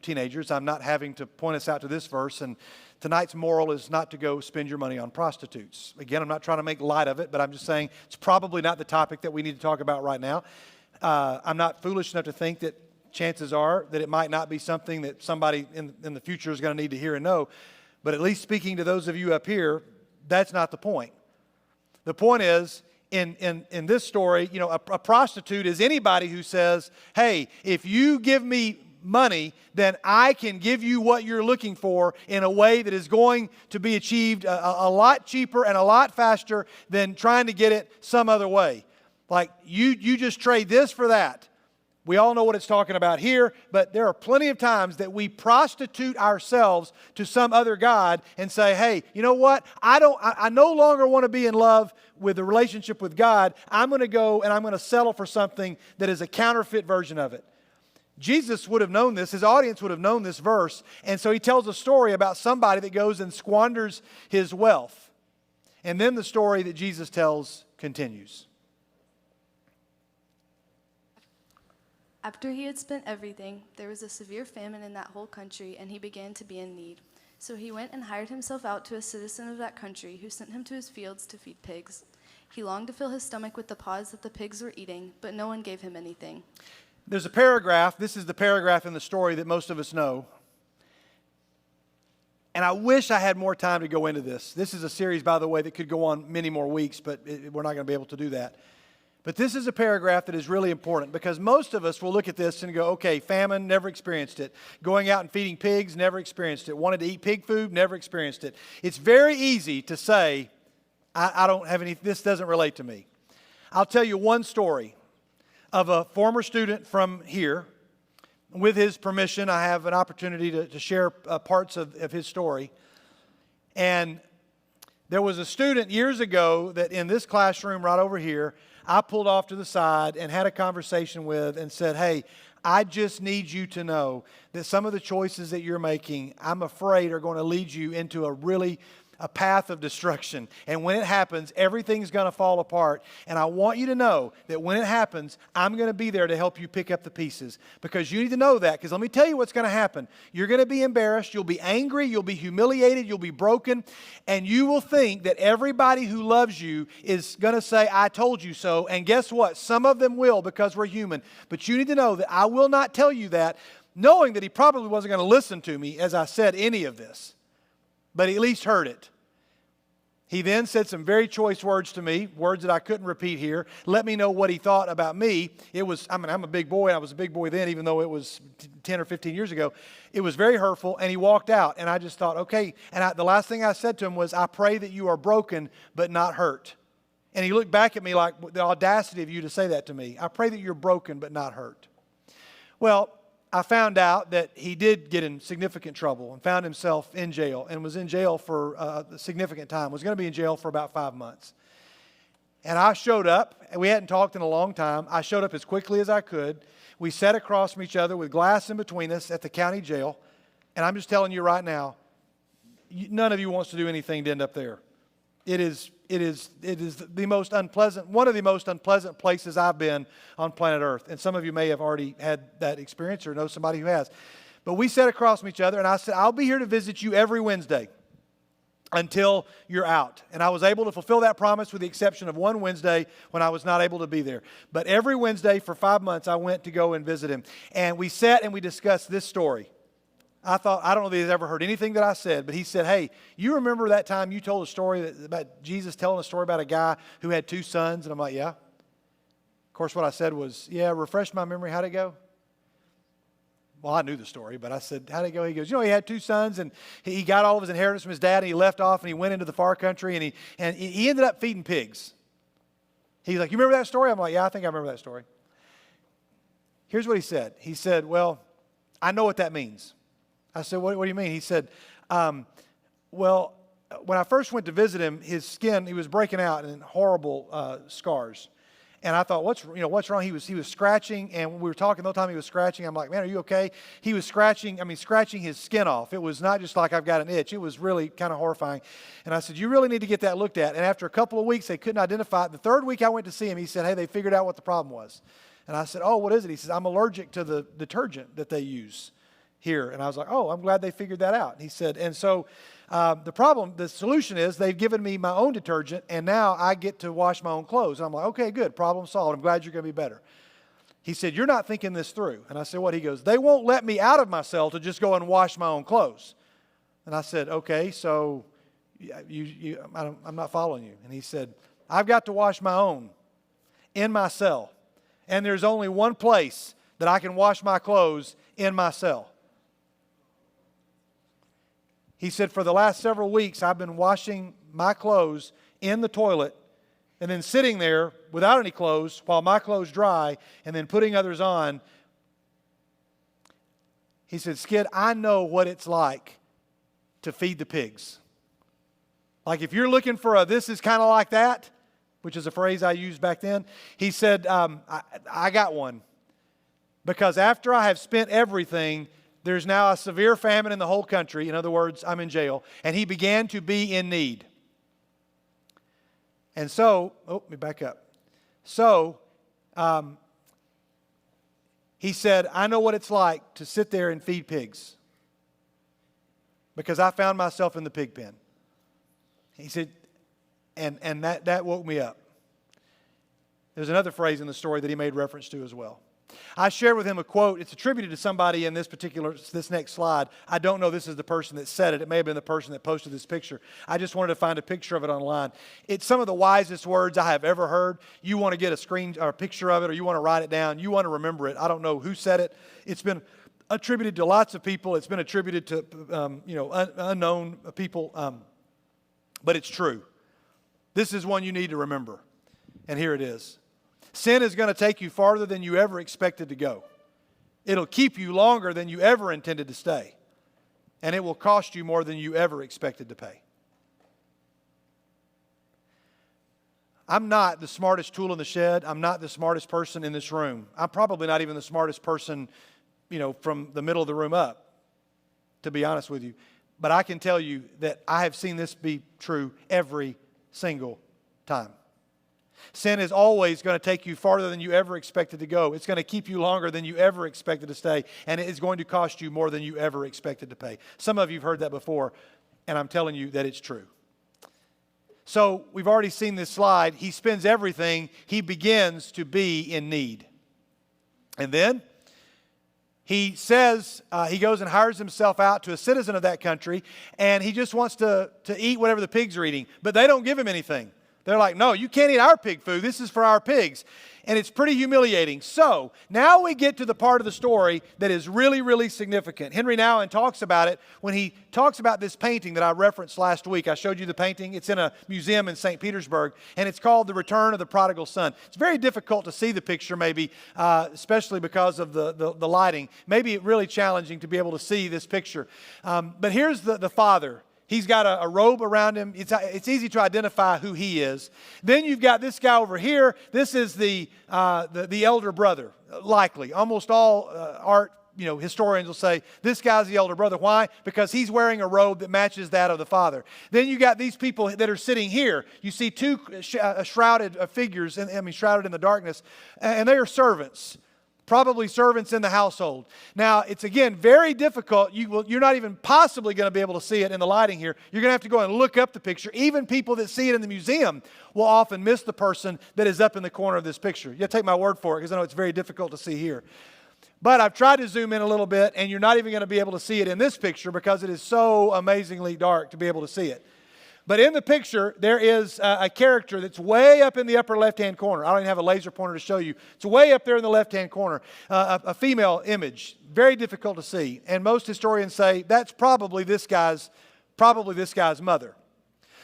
teenagers, I'm not having to point us out to this verse. And tonight's moral is not to go spend your money on prostitutes. Again, I'm not trying to make light of it, but I'm just saying it's probably not the topic that we need to talk about right now. I'm not foolish enough to think that chances are that it might not be something that somebody in the future is going to need to hear and know. But at least speaking to those of you up here, that's not the point. The point is, in this story, a prostitute is anybody who says, hey, if you give me money, then I can give you what you're looking for in a way that is going to be achieved a lot cheaper and a lot faster than trying to get it some other way. Like, you just trade this for that. We all know what it's talking about here, but there are plenty of times that we prostitute ourselves to some other god and say, hey, you know what? I no longer want to be in love with the relationship with God. I'm going to go and I'm going to settle for something that is a counterfeit version of it. Jesus would have known this. His audience would have known this verse. And so he tells a story about somebody that goes and squanders his wealth. And then the story that Jesus tells continues. After he had spent everything, there was a severe famine in that whole country, and he began to be in need. So he went and hired himself out to a citizen of that country, who sent him to his fields to feed pigs. He longed to fill his stomach with the pods that the pigs were eating, but no one gave him anything. There's a paragraph. This is the paragraph in the story that most of us know. And I wish I had more time to go into this. This is a series, by the way, that could go on many more weeks, but we're not going to be able to do that. But this is a paragraph that is really important because most of us will look at this and go, okay, famine, never experienced it. Going out and feeding pigs, never experienced it. Wanted to eat pig food, never experienced it. It's very easy to say, I don't have any, this doesn't relate to me. I'll tell you one story of a former student from here. With his permission, I have an opportunity to share parts of his story. And there was a student years ago that in this classroom right over here, I pulled off to the side and had a conversation with and said, hey, I just need you to know that some of the choices that you're making, I'm afraid are going to lead you into a path of destruction. And when it happens, everything's going to fall apart. And I want you to know that when it happens, I'm going to be there to help you pick up the pieces. Because you need to know that. Because let me tell you what's going to happen. You're going to be embarrassed. You'll be angry. You'll be humiliated. You'll be broken. And you will think that everybody who loves you is going to say, I told you so. And guess what? Some of them will because we're human. But you need to know that I will not tell you that, knowing that he probably wasn't going to listen to me as I said any of this. But he at least heard it. He then said some very choice words to me, words that I couldn't repeat here. Let me know what he thought about me. I'm a big boy, and I was a big boy then, even though it was 10 or 15 years ago. It was very hurtful, and he walked out. And I just thought, okay. And the last thing I said to him was, I pray that you are broken but not hurt. And he looked back at me like, the audacity of you to say that to me. I pray that you're broken but not hurt. Well, I found out that he did get in significant trouble and found himself in jail and was in jail for a significant time, was going to be in jail for about 5 months. And I showed up, and we hadn't talked in a long time. I showed up as quickly as I could. We sat across from each other with glass in between us at the county jail. And I'm just telling you right now, none of you wants to do anything to end up there. It is the most unpleasant, one of the most unpleasant places I've been on planet Earth. And some of you may have already had that experience or know somebody who has. But we sat across from each other, and I said, I'll be here to visit you every Wednesday until you're out. And I was able to fulfill that promise with the exception of one Wednesday when I was not able to be there. But every Wednesday for 5 months, I went to go and visit him. And we sat and we discussed this story. I don't know that he's ever heard anything that I said, but he said, hey, you remember that time you told a story about Jesus telling a story about a guy who had 2 sons? And I'm like, yeah. Of course, what I said was, yeah, refresh my memory. How'd it go? Well, I knew the story, but I said, how'd it go? He goes, he had 2 sons, and he got all of his inheritance from his dad, and he left off, and he went into the far country, and he ended up feeding pigs. He's like, you remember that story? I'm like, yeah, I think I remember that story. Here's what he said. He said, well, I know what that means. I said, what do you mean? He said, well, when I first went to visit him, his skin, he was breaking out in horrible scars. And I thought, what's wrong? He was scratching, and when we were talking the whole time he was scratching. I'm like, man, are you okay? He was scratching his skin off. It was not just like I've got an itch. It was really kind of horrifying. And I said, you really need to get that looked at. And after a couple of weeks, they couldn't identify it. The 3rd week I went to see him, he said, hey, they figured out what the problem was. And I said, oh, what is it? He says, I'm allergic to the detergent that they use here. And I was like, oh, I'm glad they figured that out. And he said, and so the solution is they've given me my own detergent, and now I get to wash my own clothes. And I'm like, okay, good, problem solved. I'm glad you're going to be better. He said, you're not thinking this through. And I said, what? He goes, they won't let me out of my cell to just go and wash my own clothes. And I said, okay, so I'm not following you. And he said, I've got to wash my own in my cell. And there's only one place that I can wash my clothes in my cell. He said, for the last several weeks, I've been washing my clothes in the toilet and then sitting there without any clothes while my clothes dry and then putting others on. He said, Skid, I know what it's like to feed the pigs. Like if you're looking for this is kind of like that, which is a phrase I used back then, he said, I got one. Because after I have spent everything, there's now a severe famine in the whole country. In other words, I'm in jail. And he began to be in need. And so, let me back up. So, he said, I know what it's like to sit there and feed pigs. because I found myself in the pig pen. He said, and that woke me up. There's another phrase in the story that he made reference to as well. I shared with him a quote. It's attributed to somebody in this next slide. I don't know this is the person that said it. It may have been the person that posted this picture. I just wanted to find a picture of it online. It's some of the wisest words I have ever heard. You want to get a screen or a picture of it, or you want to write it down. You want to remember it. I don't know who said it. It's been attributed to lots of people. It's been attributed to unknown people, but it's true. This is one you need to remember, and here it is. Sin is going to take you farther than you ever expected to go. It'll keep you longer than you ever intended to stay. And it will cost you more than you ever expected to pay. I'm not the smartest tool in the shed. I'm not the smartest person in this room. I'm probably not even the smartest person, from the middle of the room up, to be honest with you. But I can tell you that I have seen this be true every single time. Sin is always going to take you farther than you ever expected to go. It's going to keep you longer than you ever expected to stay. And it is going to cost you more than you ever expected to pay. Some of you have heard that before, and I'm telling you that it's true. So we've already seen this slide. He spends everything. He begins to be in need. And then he says, he goes and hires himself out to a citizen of that country, and he just wants to eat whatever the pigs are eating. But they don't give him anything. They're like, no, you can't eat our pig food. This is for our pigs. And it's pretty humiliating. So now we get to the part of the story that is really, really significant. Henry Nouwen talks about it when he talks about this painting that I referenced last week. I showed you the painting. It's in a museum in St. Petersburg, and it's called The Return of the Prodigal Son. It's very difficult to see the picture maybe, especially because of the lighting. Maybe really challenging to be able to see this picture. But here's the father. He's got a robe around him. It's easy to identify who he is. Then you've got this guy over here. This is the elder brother, likely. Almost all art historians will say this guy's the elder brother. Why? Because he's wearing a robe that matches that of the father. Then you got these people that are sitting here. You see two shrouded figures, shrouded in the darkness, and they are servants. Probably servants in the household. Now, it's again very difficult. You're not even possibly going to be able to see it in the lighting here. You're going to have to go and look up the picture. Even people that see it in the museum will often miss the person that is up in the corner of this picture. You have to take my word for it because I know it's very difficult to see here. But I've tried to zoom in a little bit, and you're not even going to be able to see it in this picture because it is so amazingly dark to be able to see it. But in the picture, there is a character that's way up in the upper left-hand corner. I don't even have a laser pointer to show you. It's way up there in the left-hand corner, a female image. Very difficult to see. And most historians say that's probably this guy's mother.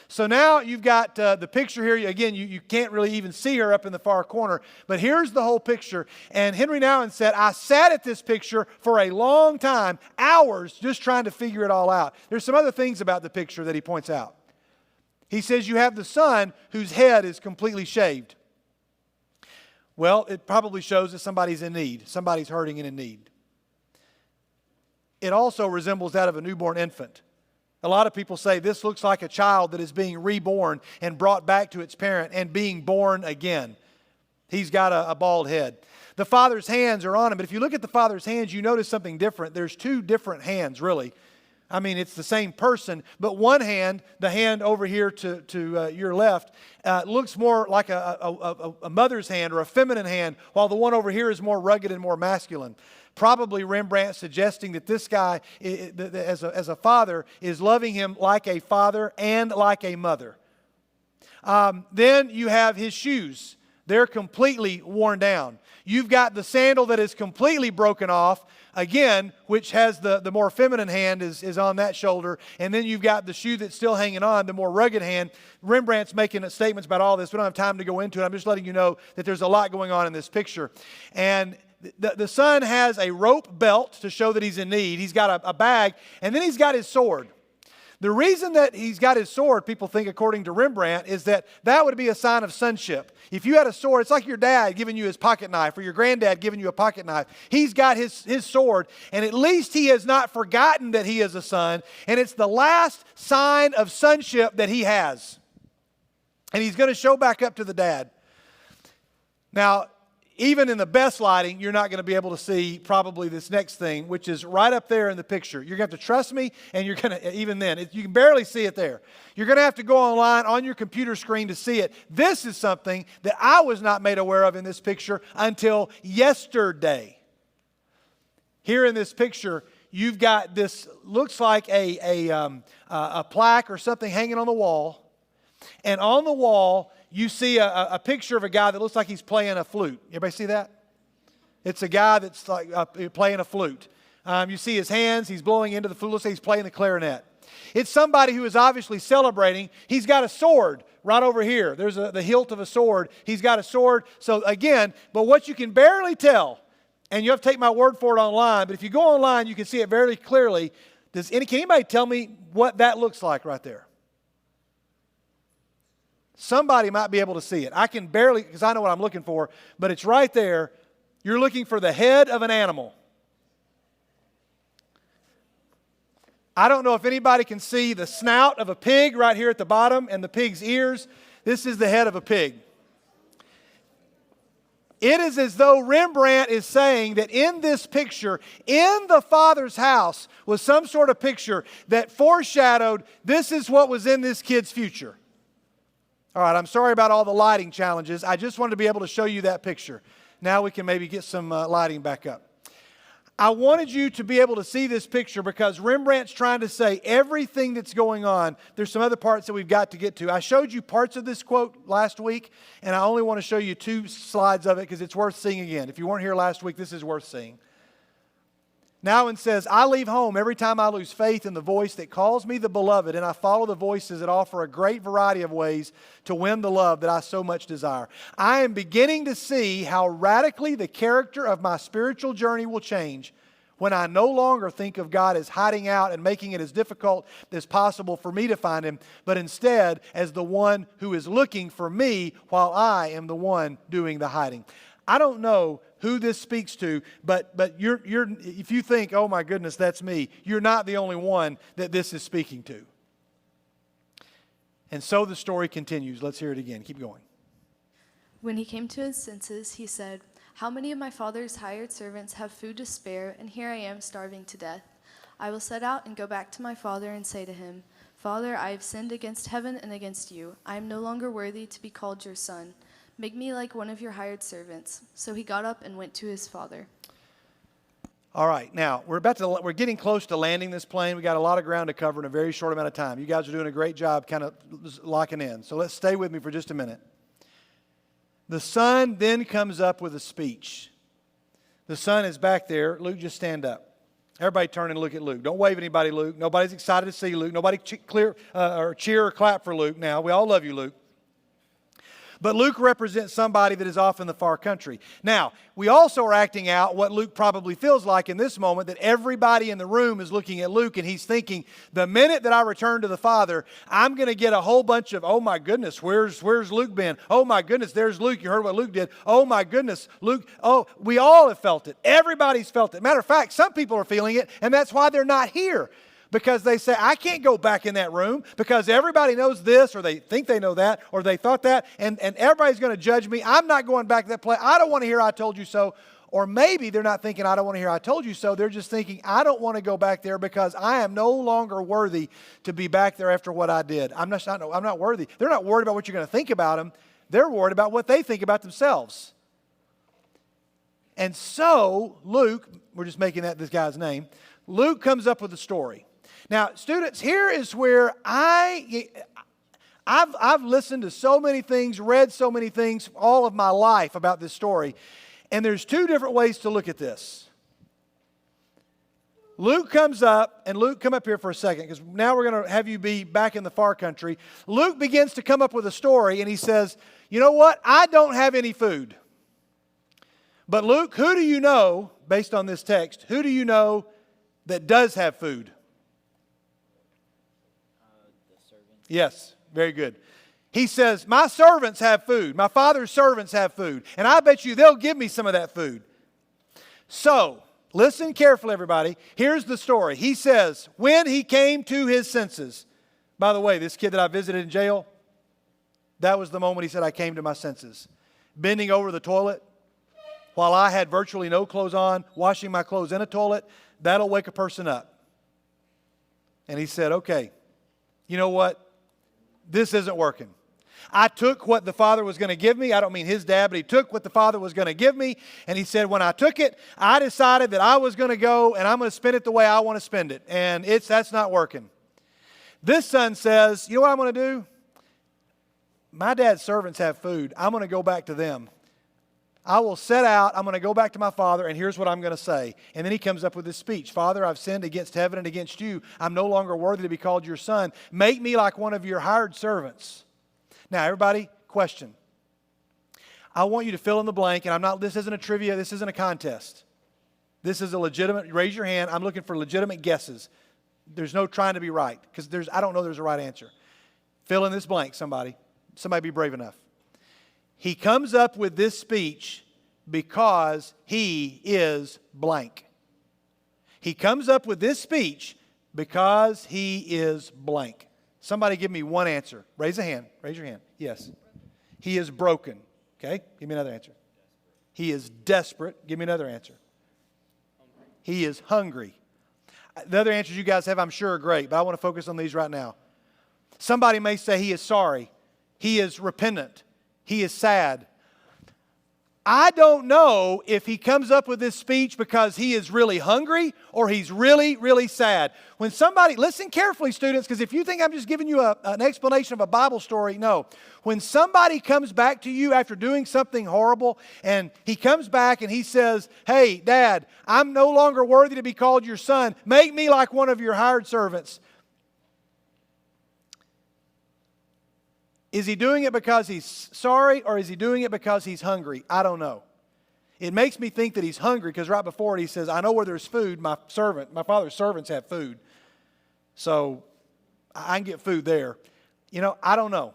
So now you've got the picture here. Again, you can't really even see her up in the far corner. But here's the whole picture. And Henry Nouwen said, I sat at this picture for a long time, hours, just trying to figure it all out. There's some other things about the picture that he points out. He says you have the son whose head is completely shaved. Well, it probably shows that somebody's in need. Somebody's hurting and in need. It also resembles that of a newborn infant. A lot of people say this looks like a child that is being reborn and brought back to its parent and being born again. He's got a bald head. The father's hands are on him, but if you look at the father's hands, you notice something different. There's two different hands, really. It's the same person, but one hand, the hand over here to your left, looks more like a mother's hand or a feminine hand, while the one over here is more rugged and more masculine. Probably Rembrandt suggesting that this guy, as a father, is loving him like a father and like a mother. Then you have his shoes. They're completely worn down. You've got the sandal that is completely broken off, again, which has the more feminine hand is on that shoulder. And then you've got the shoe that's still hanging on, the more rugged hand. Rembrandt's making statements about all this. We don't have time to go into it. I'm just letting you know that there's a lot going on in this picture. And the son has a rope belt to show that he's in need. He's got a bag, and then he's got his sword. The reason that he's got his sword, people think, according to Rembrandt, is that would be a sign of sonship. If you had a sword, it's like your dad giving you his pocket knife or your granddad giving you a pocket knife. He's got his sword, and at least he has not forgotten that he is a son, and it's the last sign of sonship that he has. And he's going to show back up to the dad. Now, even in the best lighting, you're not going to be able to see probably this next thing, which is right up there in the picture. You're going to have to trust me, and you're going to, even then, you can barely see it there. You're going to have to go online on your computer screen to see it. This is something that I was not made aware of in this picture until yesterday. Here in this picture, you've got this, looks like a plaque or something hanging on the wall. And on the wall, you see a picture of a guy that looks like he's playing a flute. Everybody see that? It's a guy that's like playing a flute. You see his hands. He's blowing into the flute. Looks like he's playing the clarinet. It's somebody who is obviously celebrating. He's got a sword right over here. There's the hilt of a sword. He's got a sword. So again, but what you can barely tell, and you have to take my word for it online, but if you go online, you can see it very clearly. Can anybody tell me what that looks like right there? Somebody might be able to see it. I can barely, because I know what I'm looking for, but it's right there. You're looking for the head of an animal. I don't know if anybody can see the snout of a pig right here at the bottom and the pig's ears. This is the head of a pig. It is as though Rembrandt is saying that in this picture, in the Father's house, was some sort of picture that foreshadowed this is what was in this kid's future. All right, I'm sorry about all the lighting challenges. I just wanted to be able to show you that picture. Now we can maybe get some lighting back up. I wanted you to be able to see this picture because Rembrandt's trying to say everything that's going on. There's some other parts that we've got to get to. I showed you parts of this quote last week, and I only want to show you 2 slides of it because it's worth seeing again. If you weren't here last week, this is worth seeing. Nowlan says, I leave home every time I lose faith in the voice that calls me the beloved, and I follow the voices that offer a great variety of ways to win the love that I so much desire. I am beginning to see how radically the character of my spiritual journey will change when I no longer think of God as hiding out and making it as difficult as possible for me to find Him, but instead as the one who is looking for me while I am the one doing the hiding. I don't know who this speaks to, but you're if you think, oh my goodness, that's me, you're not the only one that this is speaking to. And so the story continues. Let's hear it again. Keep going. When he came to his senses, he said, how many of my father's hired servants have food to spare, and here I am starving to death? I will set out and go back to my father and say to him, Father, I have sinned against heaven and against you. I am no longer worthy to be called your son. Make me like one of your hired servants. So he got up and went to his father. All right, now we're getting close to landing this plane. We got a lot of ground to cover in a very short amount of time. You guys are doing a great job kind of locking in. So let's stay with me for just a minute. The son then comes up with a speech. The son is back there. Luke, just stand up. Everybody turn and look at Luke. Don't wave at anybody, Luke. Nobody's excited to see Luke. Nobody cheer or clap for Luke now. We all love you, Luke. But Luke represents somebody that is off in the far country. Now, we also are acting out what Luke probably feels like in this moment, that everybody in the room is looking at Luke and he's thinking, the minute that I return to the Father, I'm going to get a whole bunch of, oh my goodness, where's Luke been? Oh my goodness, there's Luke. You heard what Luke did. Oh my goodness, Luke. Oh, we all have felt it. Everybody's felt it. Matter of fact, some people are feeling it, and that's why they're not here. Because they say, I can't go back in that room because everybody knows this, or they think they know that, or they thought that, and everybody's going to judge me. I'm not going back to that place. I don't want to hear I told you so. Or maybe they're not thinking, I don't want to hear I told you so. They're just thinking, I don't want to go back there because I am no longer worthy to be back there after what I did. I'm not worthy. They're not worried about what you're going to think about them. They're worried about what they think about themselves. And so Luke, we're just making that this guy's name, Luke comes up with a story. Now, students, here is where I've listened to so many things, read so many things all of my life about this story, and there's 2 different ways to look at this. Luke comes up, and Luke, come up here for a second, because now we're going to have you be back in the far country. Luke begins to come up with a story, and he says, you know what? I don't have any food. But Luke, who do you know, based on this text, who do you know that does have food? Yes, very good. He says, my servants have food. My father's servants have food. And I bet you they'll give me some of that food. So, listen carefully, everybody. Here's the story. He says, when he came to his senses. By the way, this kid that I visited in jail, that was the moment he said, I came to my senses. Bending over the toilet. while I had virtually no clothes on, washing my clothes in a toilet, that'll wake a person up. And he said, okay, you know what? This isn't working. I took what the Father was going to give me. I don't mean his dad, but he took what the Father was going to give me. And he said, when I took it, I decided that I was going to go and I'm going to spend it the way I want to spend it. And that's not working. This son says, you know what I'm going to do? My dad's servants have food. I'm going to go back to them. I will set out. I'm going to go back to my father, and here's what I'm going to say. And then he comes up with this speech. Father, I've sinned against heaven and against you. I'm no longer worthy to be called your son. Make me like one of your hired servants. Now, everybody, question. I want you to fill in the blank, and this isn't a trivia, this isn't a contest. This is a legitimate, raise your hand. I'm looking for legitimate guesses. There's no trying to be right, because I don't know there's a right answer. Fill in this blank, somebody. Somebody be brave enough. He comes up with this speech because he is blank. He comes up with this speech because he is blank. Somebody give me one answer. Raise a hand. Raise your hand. Yes. He is broken. Okay? Give me another answer. He is desperate. Give me another answer. He is hungry. The other answers you guys have, I'm sure, are great, but I want to focus on these right now. Somebody may say he is sorry. He is repentant. He is sad. I don't know if he comes up with this speech because he is really hungry or he's really, really sad. When somebody, listen carefully, students, because if you think I'm just giving you an explanation of a Bible story, no. When somebody comes back to you after doing something horrible and he comes back and he says, hey, Dad, I'm no longer worthy to be called your son. Make me like one of your hired servants. Is he doing it because he's sorry or is he doing it because he's hungry? I don't know. It makes me think that he's hungry because right before it he says, I know where there's food. My father's servants have food. So I can get food there. You know, I don't know.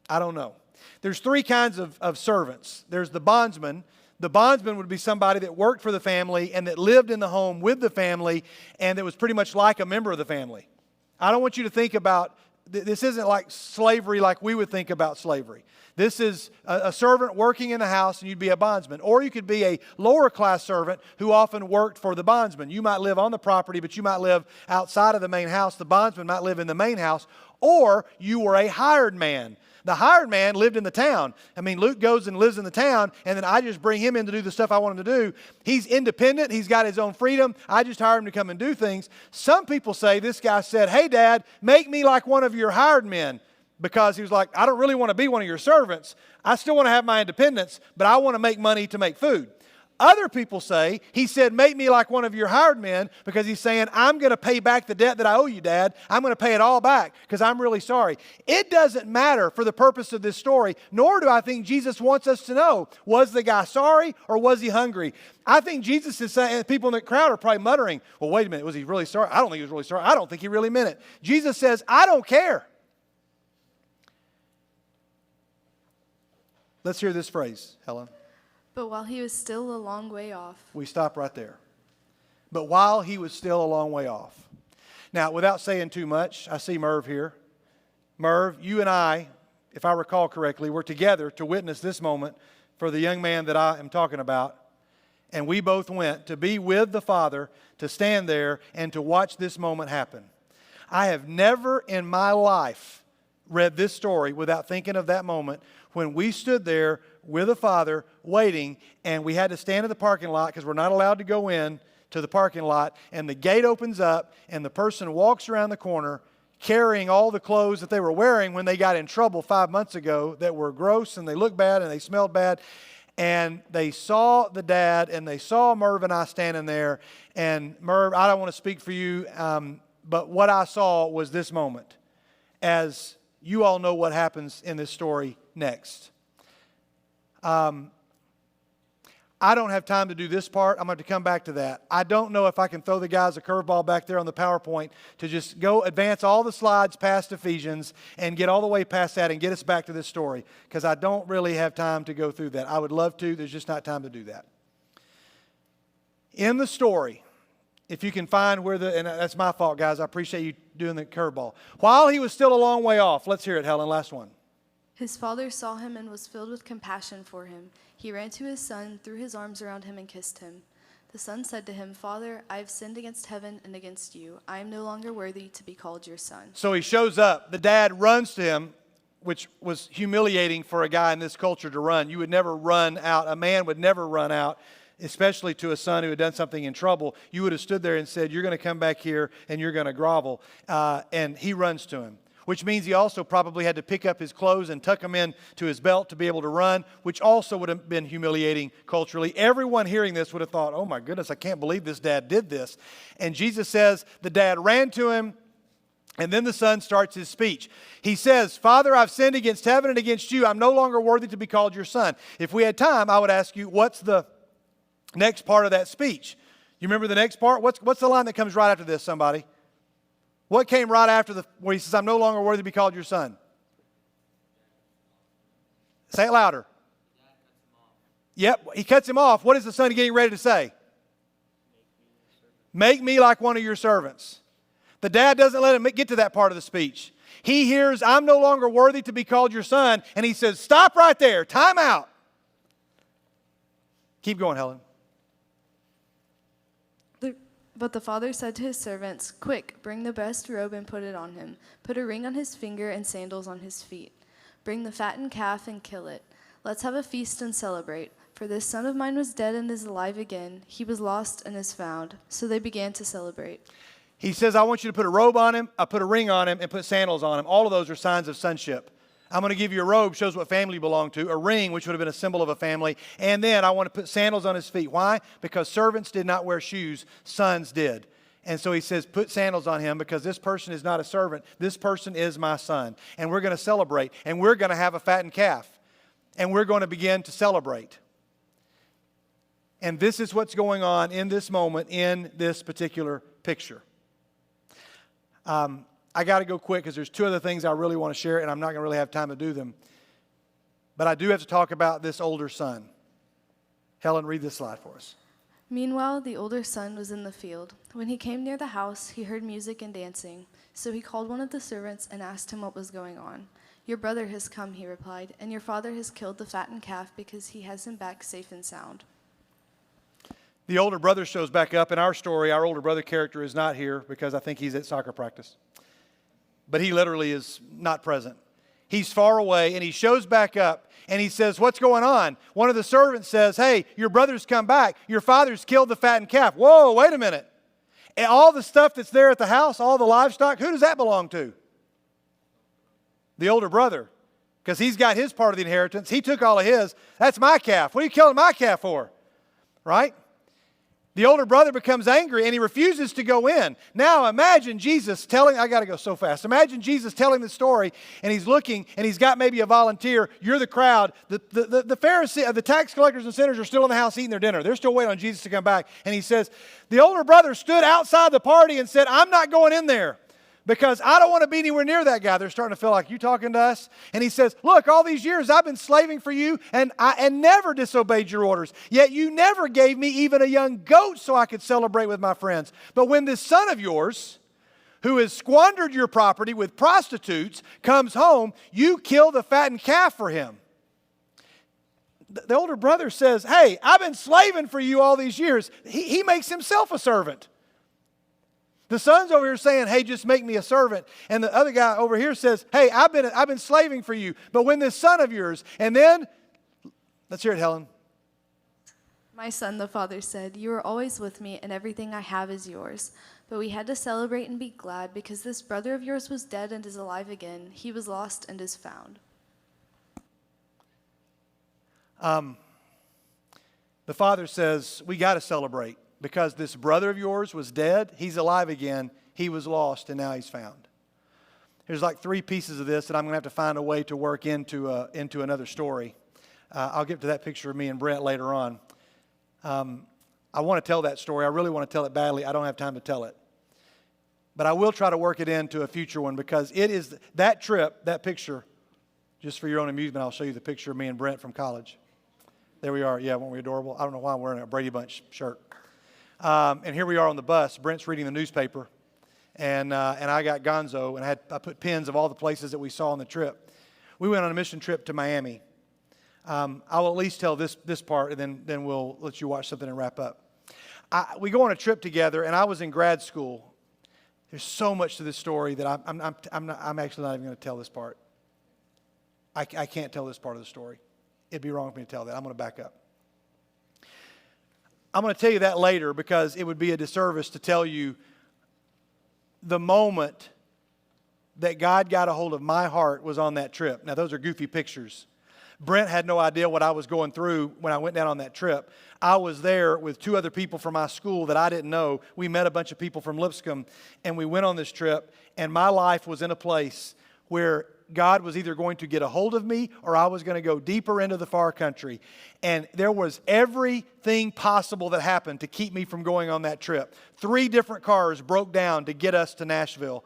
I don't know. There's three kinds of servants. There's the bondsman. The bondsman would be somebody that worked for the family and that lived in the home with the family and that was pretty much like a member of the family. I don't want you to think about this isn't like slavery like we would think about slavery. This is a servant working in the house and you'd be a bondsman. Or you could be a lower class servant who often worked for the bondsman. You might live on the property, but you might live outside of the main house. The bondsman might live in the main house. Or you were a hired man. The hired man lived in the town. I mean, Luke goes and lives in the town, and then I just bring him in to do the stuff I want him to do. He's independent. He's got his own freedom. I just hire him to come and do things. Some people say this guy said, hey, Dad, make me like one of your hired men. Because he was like, I don't really want to be one of your servants. I still want to have my independence, but I want to make money to make food. Other people say, he said, make me like one of your hired men because he's saying, I'm going to pay back the debt that I owe you, Dad. I'm going to pay it all back because I'm really sorry. It doesn't matter for the purpose of this story, nor do I think Jesus wants us to know, was the guy sorry or was he hungry? I think Jesus is saying, people in the crowd are probably muttering, well, wait a minute, was he really sorry? I don't think he was really sorry. I don't think he really meant it. Jesus says, I don't care. Let's hear this phrase, Helen. But while he was still a long way off. We stop right there. But while he was still a long way off. Now, without saying too much, I see Merv here. Merv, you and I, if I recall correctly, were together to witness this moment for the young man that I am talking about. And we both went to be with the Father, to stand there, and to watch this moment happen. I have never in my life read this story without thinking of that moment when we stood there with the Father waiting, and we had to stand in the parking lot because we're not allowed to go in to the parking lot, and the gate opens up, and the person walks around the corner carrying all the clothes that they were wearing when they got in trouble 5 months ago that were gross, and they looked bad, and they smelled bad, and they saw the dad, and they saw Merv and I standing there, and Merv, I don't want to speak for you, but what I saw was this moment. As you all know what happens in this story next. I don't have time to do this part. I'm going to come back to that. I don't know if I can throw the guys a curveball back there on the PowerPoint to just go advance all the slides past Ephesians and get all the way past that and get us back to this story, because I don't really have time to go through that. I would love to. There's just not time to do that. In the story, if you can find where and that's my fault, guys. I appreciate you doing the curveball. While he was still a long way off. Let's hear it, Helen. Last one. His father saw him and was filled with compassion for him. He ran to his son, threw his arms around him, and kissed him. The son said to him, Father, I have sinned against heaven and against you. I am no longer worthy to be called your son. So he shows up. The dad runs to him, which was humiliating for a guy in this culture to run. You would never run out. A man would never run out, especially to a son who had done something in trouble. You would have stood there and said, you're going to come back here and you're going to grovel. And he runs to him, which means he also probably had to pick up his clothes and tuck them in to his belt to be able to run, which also would have been humiliating culturally. Everyone hearing this would have thought, oh my goodness, I can't believe this dad did this. And Jesus says the dad ran to him, and then the son starts his speech. He says, Father, I've sinned against heaven and against you. I'm no longer worthy to be called your son. If we had time, I would ask you, what's the next part of that speech? You remember the next part? What's the line that comes right after this, somebody? What came right after where he says, I'm no longer worthy to be called your son? Say it louder. Yep, he cuts him off. What is the son getting ready to say? Make me like one of your servants. The dad doesn't let him get to that part of the speech. He hears, I'm no longer worthy to be called your son, and he says, stop right there, time out. Keep going, Helen. But the father said to his servants, Quick, bring the best robe and put it on him. Put a ring on his finger and sandals on his feet. Bring the fattened calf and kill it. Let's have a feast and celebrate. For this son of mine was dead and is alive again. He was lost and is found. So they began to celebrate. He says, I want you to put a robe on him, put a ring on him, and put sandals on him. All of those are signs of sonship. I'm going to give you a robe, shows what family you belong to, a ring, which would have been a symbol of a family, and then I want to put sandals on his feet. Why? Because servants did not wear shoes, sons did. And so he says, put sandals on him because this person is not a servant. This person is my son. And we're going to celebrate, and we're going to have a fattened calf, and we're going to begin to celebrate. And this is what's going on in this moment in this particular picture. I got to go quick because there's two other things I really want to share, and I'm not going to really have time to do them. But I do have to talk about this older son. Helen, read this slide for us. Meanwhile, the older son was in the field. When he came near the house, he heard music and dancing. So he called one of the servants and asked him what was going on. Your brother has come, he replied, and your father has killed the fattened calf because he has him back safe and sound. The older brother shows back up. In our story, our older brother character is not here because I think he's at soccer practice. But he literally is not present. He's far away, and he shows back up, and he says, what's going on? One of the servants says, hey, your brother's come back. Your father's killed the fattened calf. Whoa, wait a minute. And all the stuff that's there at the house, all the livestock, who does that belong to? The older brother, because he's got his part of the inheritance. He took all of his. That's my calf. What are you killing my calf for? Right? The older brother becomes angry and he refuses to go in. Now imagine Jesus telling, I got to go so fast. Imagine Jesus telling the story and he's looking and he's got maybe a volunteer. You're the crowd. The Pharisee, the tax collectors and sinners are still in the house eating their dinner. They're still waiting on Jesus to come back. And he says, the older brother stood outside the party and said, I'm not going in there because I don't want to be anywhere near that guy. They're starting to feel like, you talking to us? And he says, look, all these years I've been slaving for you and never disobeyed your orders. Yet you never gave me even a young goat so I could celebrate with my friends. But when this son of yours, who has squandered your property with prostitutes, comes home, you kill the fattened calf for him. The older brother says, hey, I've been slaving for you all these years. He makes himself a servant. The son's over here saying, hey, just make me a servant. And the other guy over here says, hey, I've been slaving for you. But when this son of yours, and then, let's hear it, Helen. My son, the father said, you are always with me and everything I have is yours. But we had to celebrate and be glad because this brother of yours was dead and is alive again. He was lost and is found. The father says, we got to celebrate. Because this brother of yours was dead, he's alive again, he was lost, and now he's found. There's like three pieces of this that I'm going to have to find a way to work into another story. I'll get to that picture of me and Brent later on. I want to tell that story. I really want to tell it badly. I don't have time to tell it. But I will try to work it into a future one because it is that trip, that picture, just for your own amusement, I'll show you the picture of me and Brent from college. There we are. Yeah, weren't we adorable? I don't know why I'm wearing a Brady Bunch shirt. And here we are on the bus. Brent's reading the newspaper, and I got gonzo, and I put pins of all the places that we saw on the trip. We went on a mission trip to Miami. I'll at least tell this part, and then we'll let you watch something and wrap up. We go on a trip together, and I was in grad school. There's so much to this story that I'm actually not even going to tell this part. I can't tell this part of the story. It'd be wrong for me to tell that. I'm going to back up. I'm going to tell you that later because it would be a disservice to tell you the moment that God got a hold of my heart was on that trip. Now, those are goofy pictures. Brent had no idea what I was going through when I went down on that trip. I was there with 2 other people from my school that I didn't know. We met a bunch of people from Lipscomb, and we went on this trip, and my life was in a place where God was either going to get a hold of me or I was going to go deeper into the far country. And there was everything possible that happened to keep me from going on that trip. 3 different cars broke down to get us to Nashville,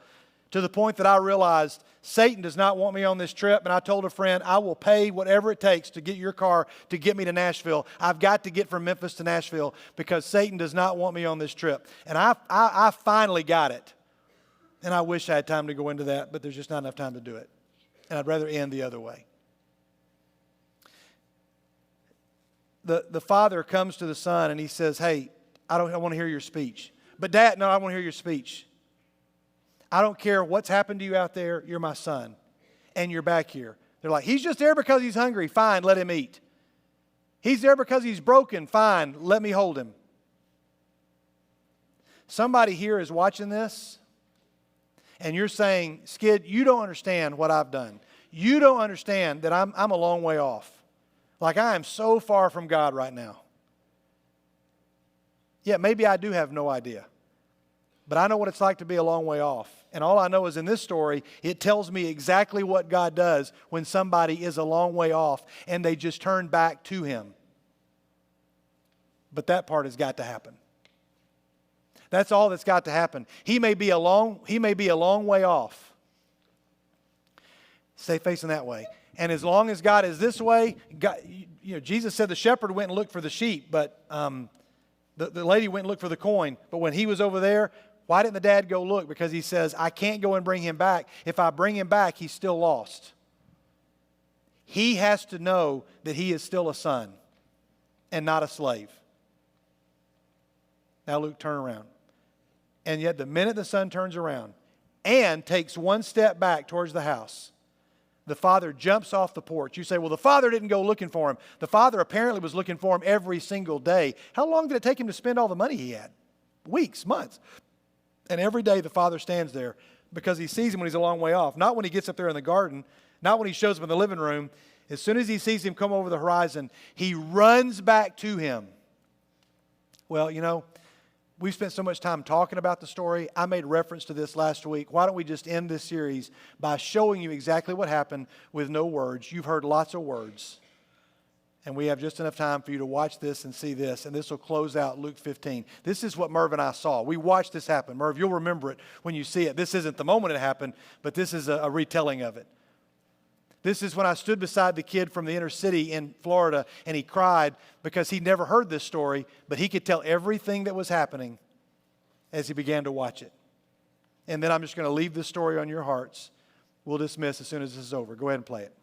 to the point that I realized Satan does not want me on this trip. And I told a friend, I will pay whatever it takes to get your car to get me to Nashville. I've got to get from Memphis to Nashville because Satan does not want me on this trip. And I finally got it. And I wish I had time to go into that, but there's just not enough time to do it. And I'd rather end the other way. The father comes to the son and he says, hey, I want to hear your speech. But Dad, no, I want to hear your speech. I don't care what's happened to you out there. You're my son. And you're back here. They're like, he's just there because he's hungry. Fine, let him eat. He's there because he's broken. Fine, let me hold him. Somebody here is watching this, and you're saying, Skid, you don't understand what I've done. You don't understand that I'm a long way off. Like I am so far from God right now. Yeah, maybe I do have no idea. But I know what it's like to be a long way off. And all I know is in this story, it tells me exactly what God does when somebody is a long way off and they just turn back to Him. But that part has got to happen. That's all that's got to happen. He may be a long way off. Stay facing that way. And as long as God is this way, God, Jesus said the shepherd went and looked for the sheep, but the lady went and looked for the coin. But when he was over there, why didn't the dad go look? Because he says, I can't go and bring him back. If I bring him back, he's still lost. He has to know that he is still a son and not a slave. Now, Luke, turn around. And yet the minute the son turns around and takes one step back towards the house, the father jumps off the porch. You say, well, the father didn't go looking for him. The father apparently was looking for him every single day. How long did it take him to spend all the money he had? Weeks, months. And every day the father stands there because he sees him when he's a long way off. Not when he gets up there in the garden, not when he shows up in the living room. As soon as he sees him come over the horizon, he runs back to him. Well, we've spent so much time talking about the story. I made reference to this last week. Why don't we just end this series by showing you exactly what happened with no words? You've heard lots of words. And we have just enough time for you to watch this and see this. And this will close out Luke 15. This is what Merv and I saw. We watched this happen. Merv, you'll remember it when you see it. This isn't the moment it happened, but this is a retelling of it. This is when I stood beside the kid from the inner city in Florida, and he cried because he never heard this story, but he could tell everything that was happening as he began to watch it. And then I'm just going to leave this story on your hearts. We'll dismiss as soon as this is over. Go ahead and play it.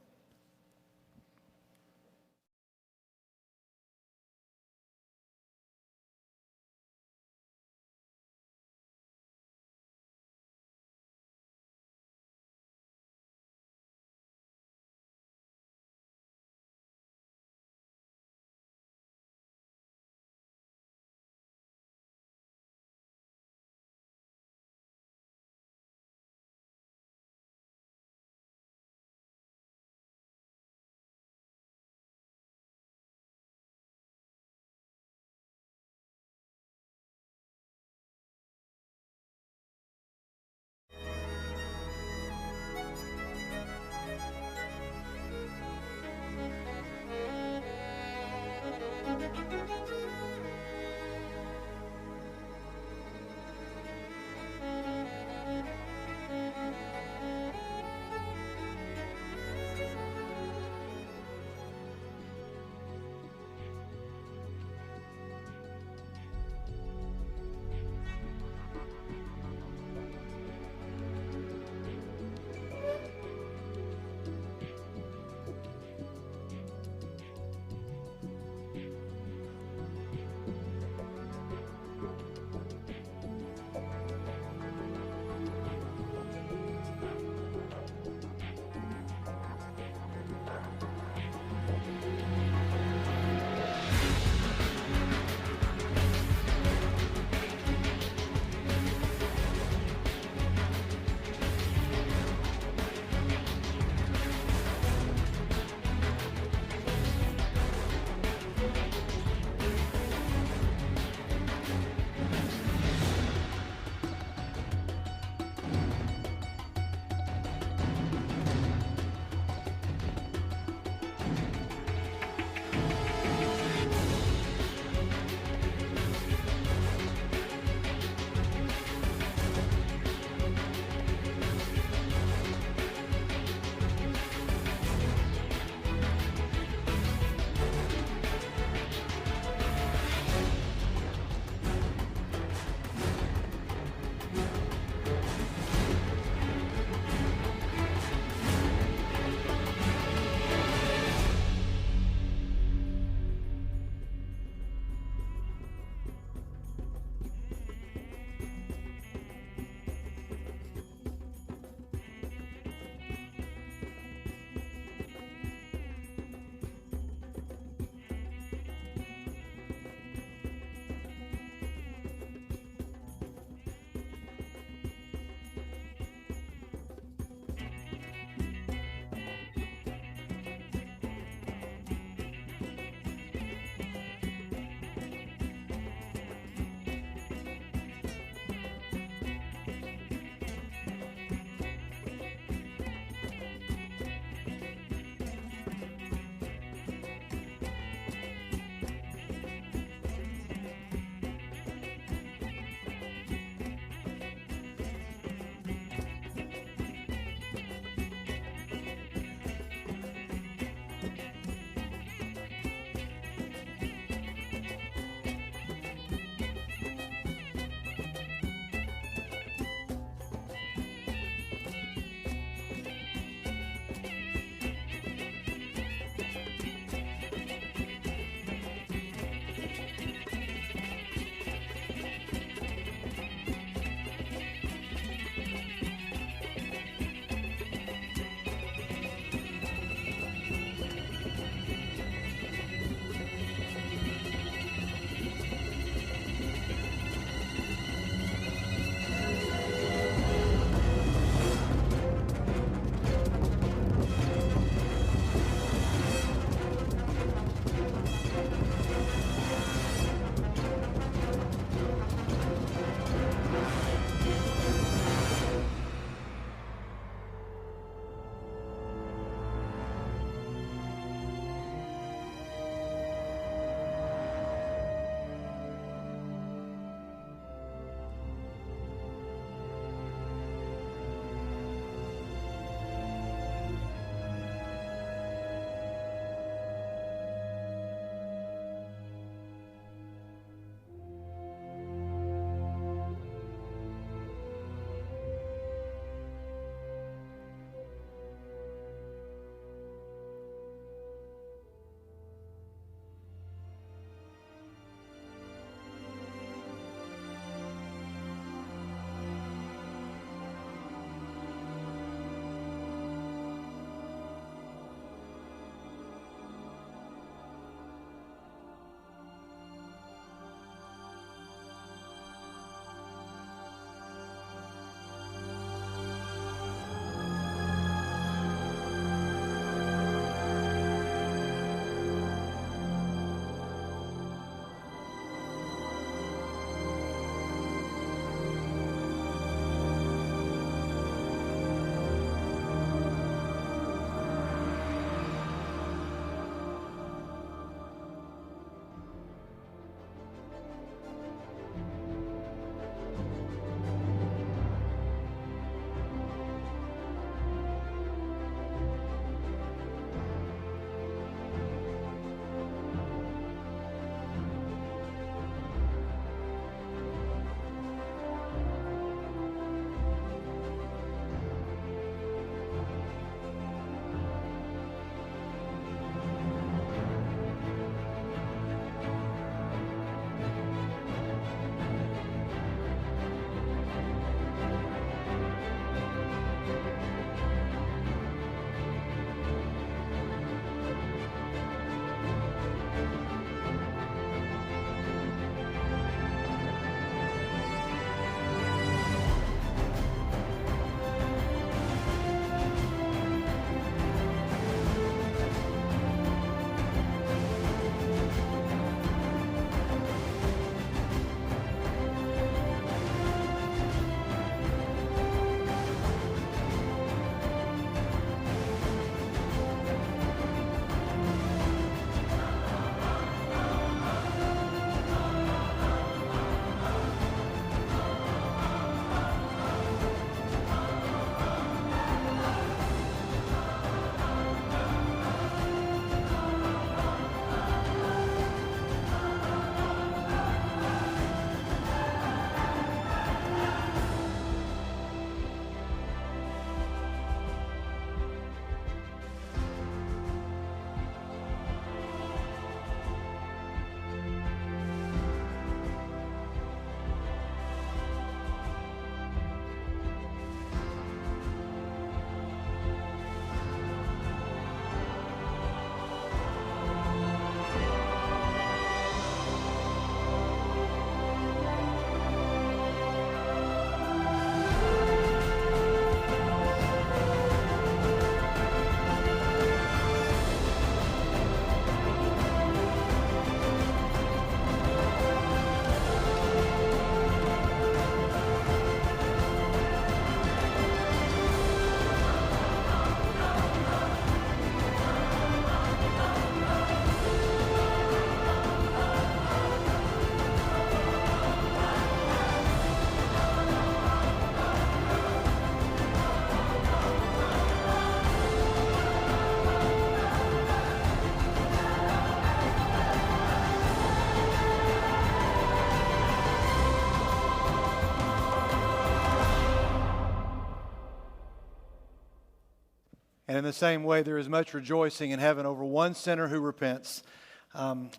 And in the same way, there is much rejoicing in heaven over one sinner who repents.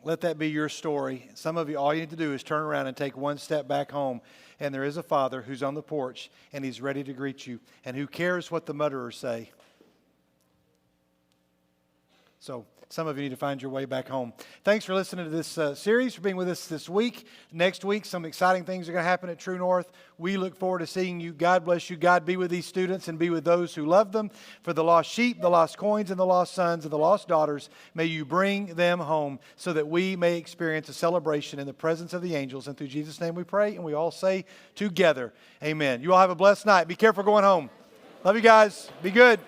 Let that be your story. Some of you, all you need to do is turn around and take one step back home. And there is a Father who's on the porch, and He's ready to greet you. And who cares what the mutterers say? So some of you need to find your way back home. Thanks for listening to this series, for being with us this week. Next week, some exciting things are going to happen at True North. We look forward to seeing you. God bless you. God be with these students and be with those who love them. For the lost sheep, the lost coins, and the lost sons, and the lost daughters, may you bring them home so that we may experience a celebration in the presence of the angels. And through Jesus' name we pray, and we all say together, amen. You all have a blessed night. Be careful going home. Love you guys. Be good.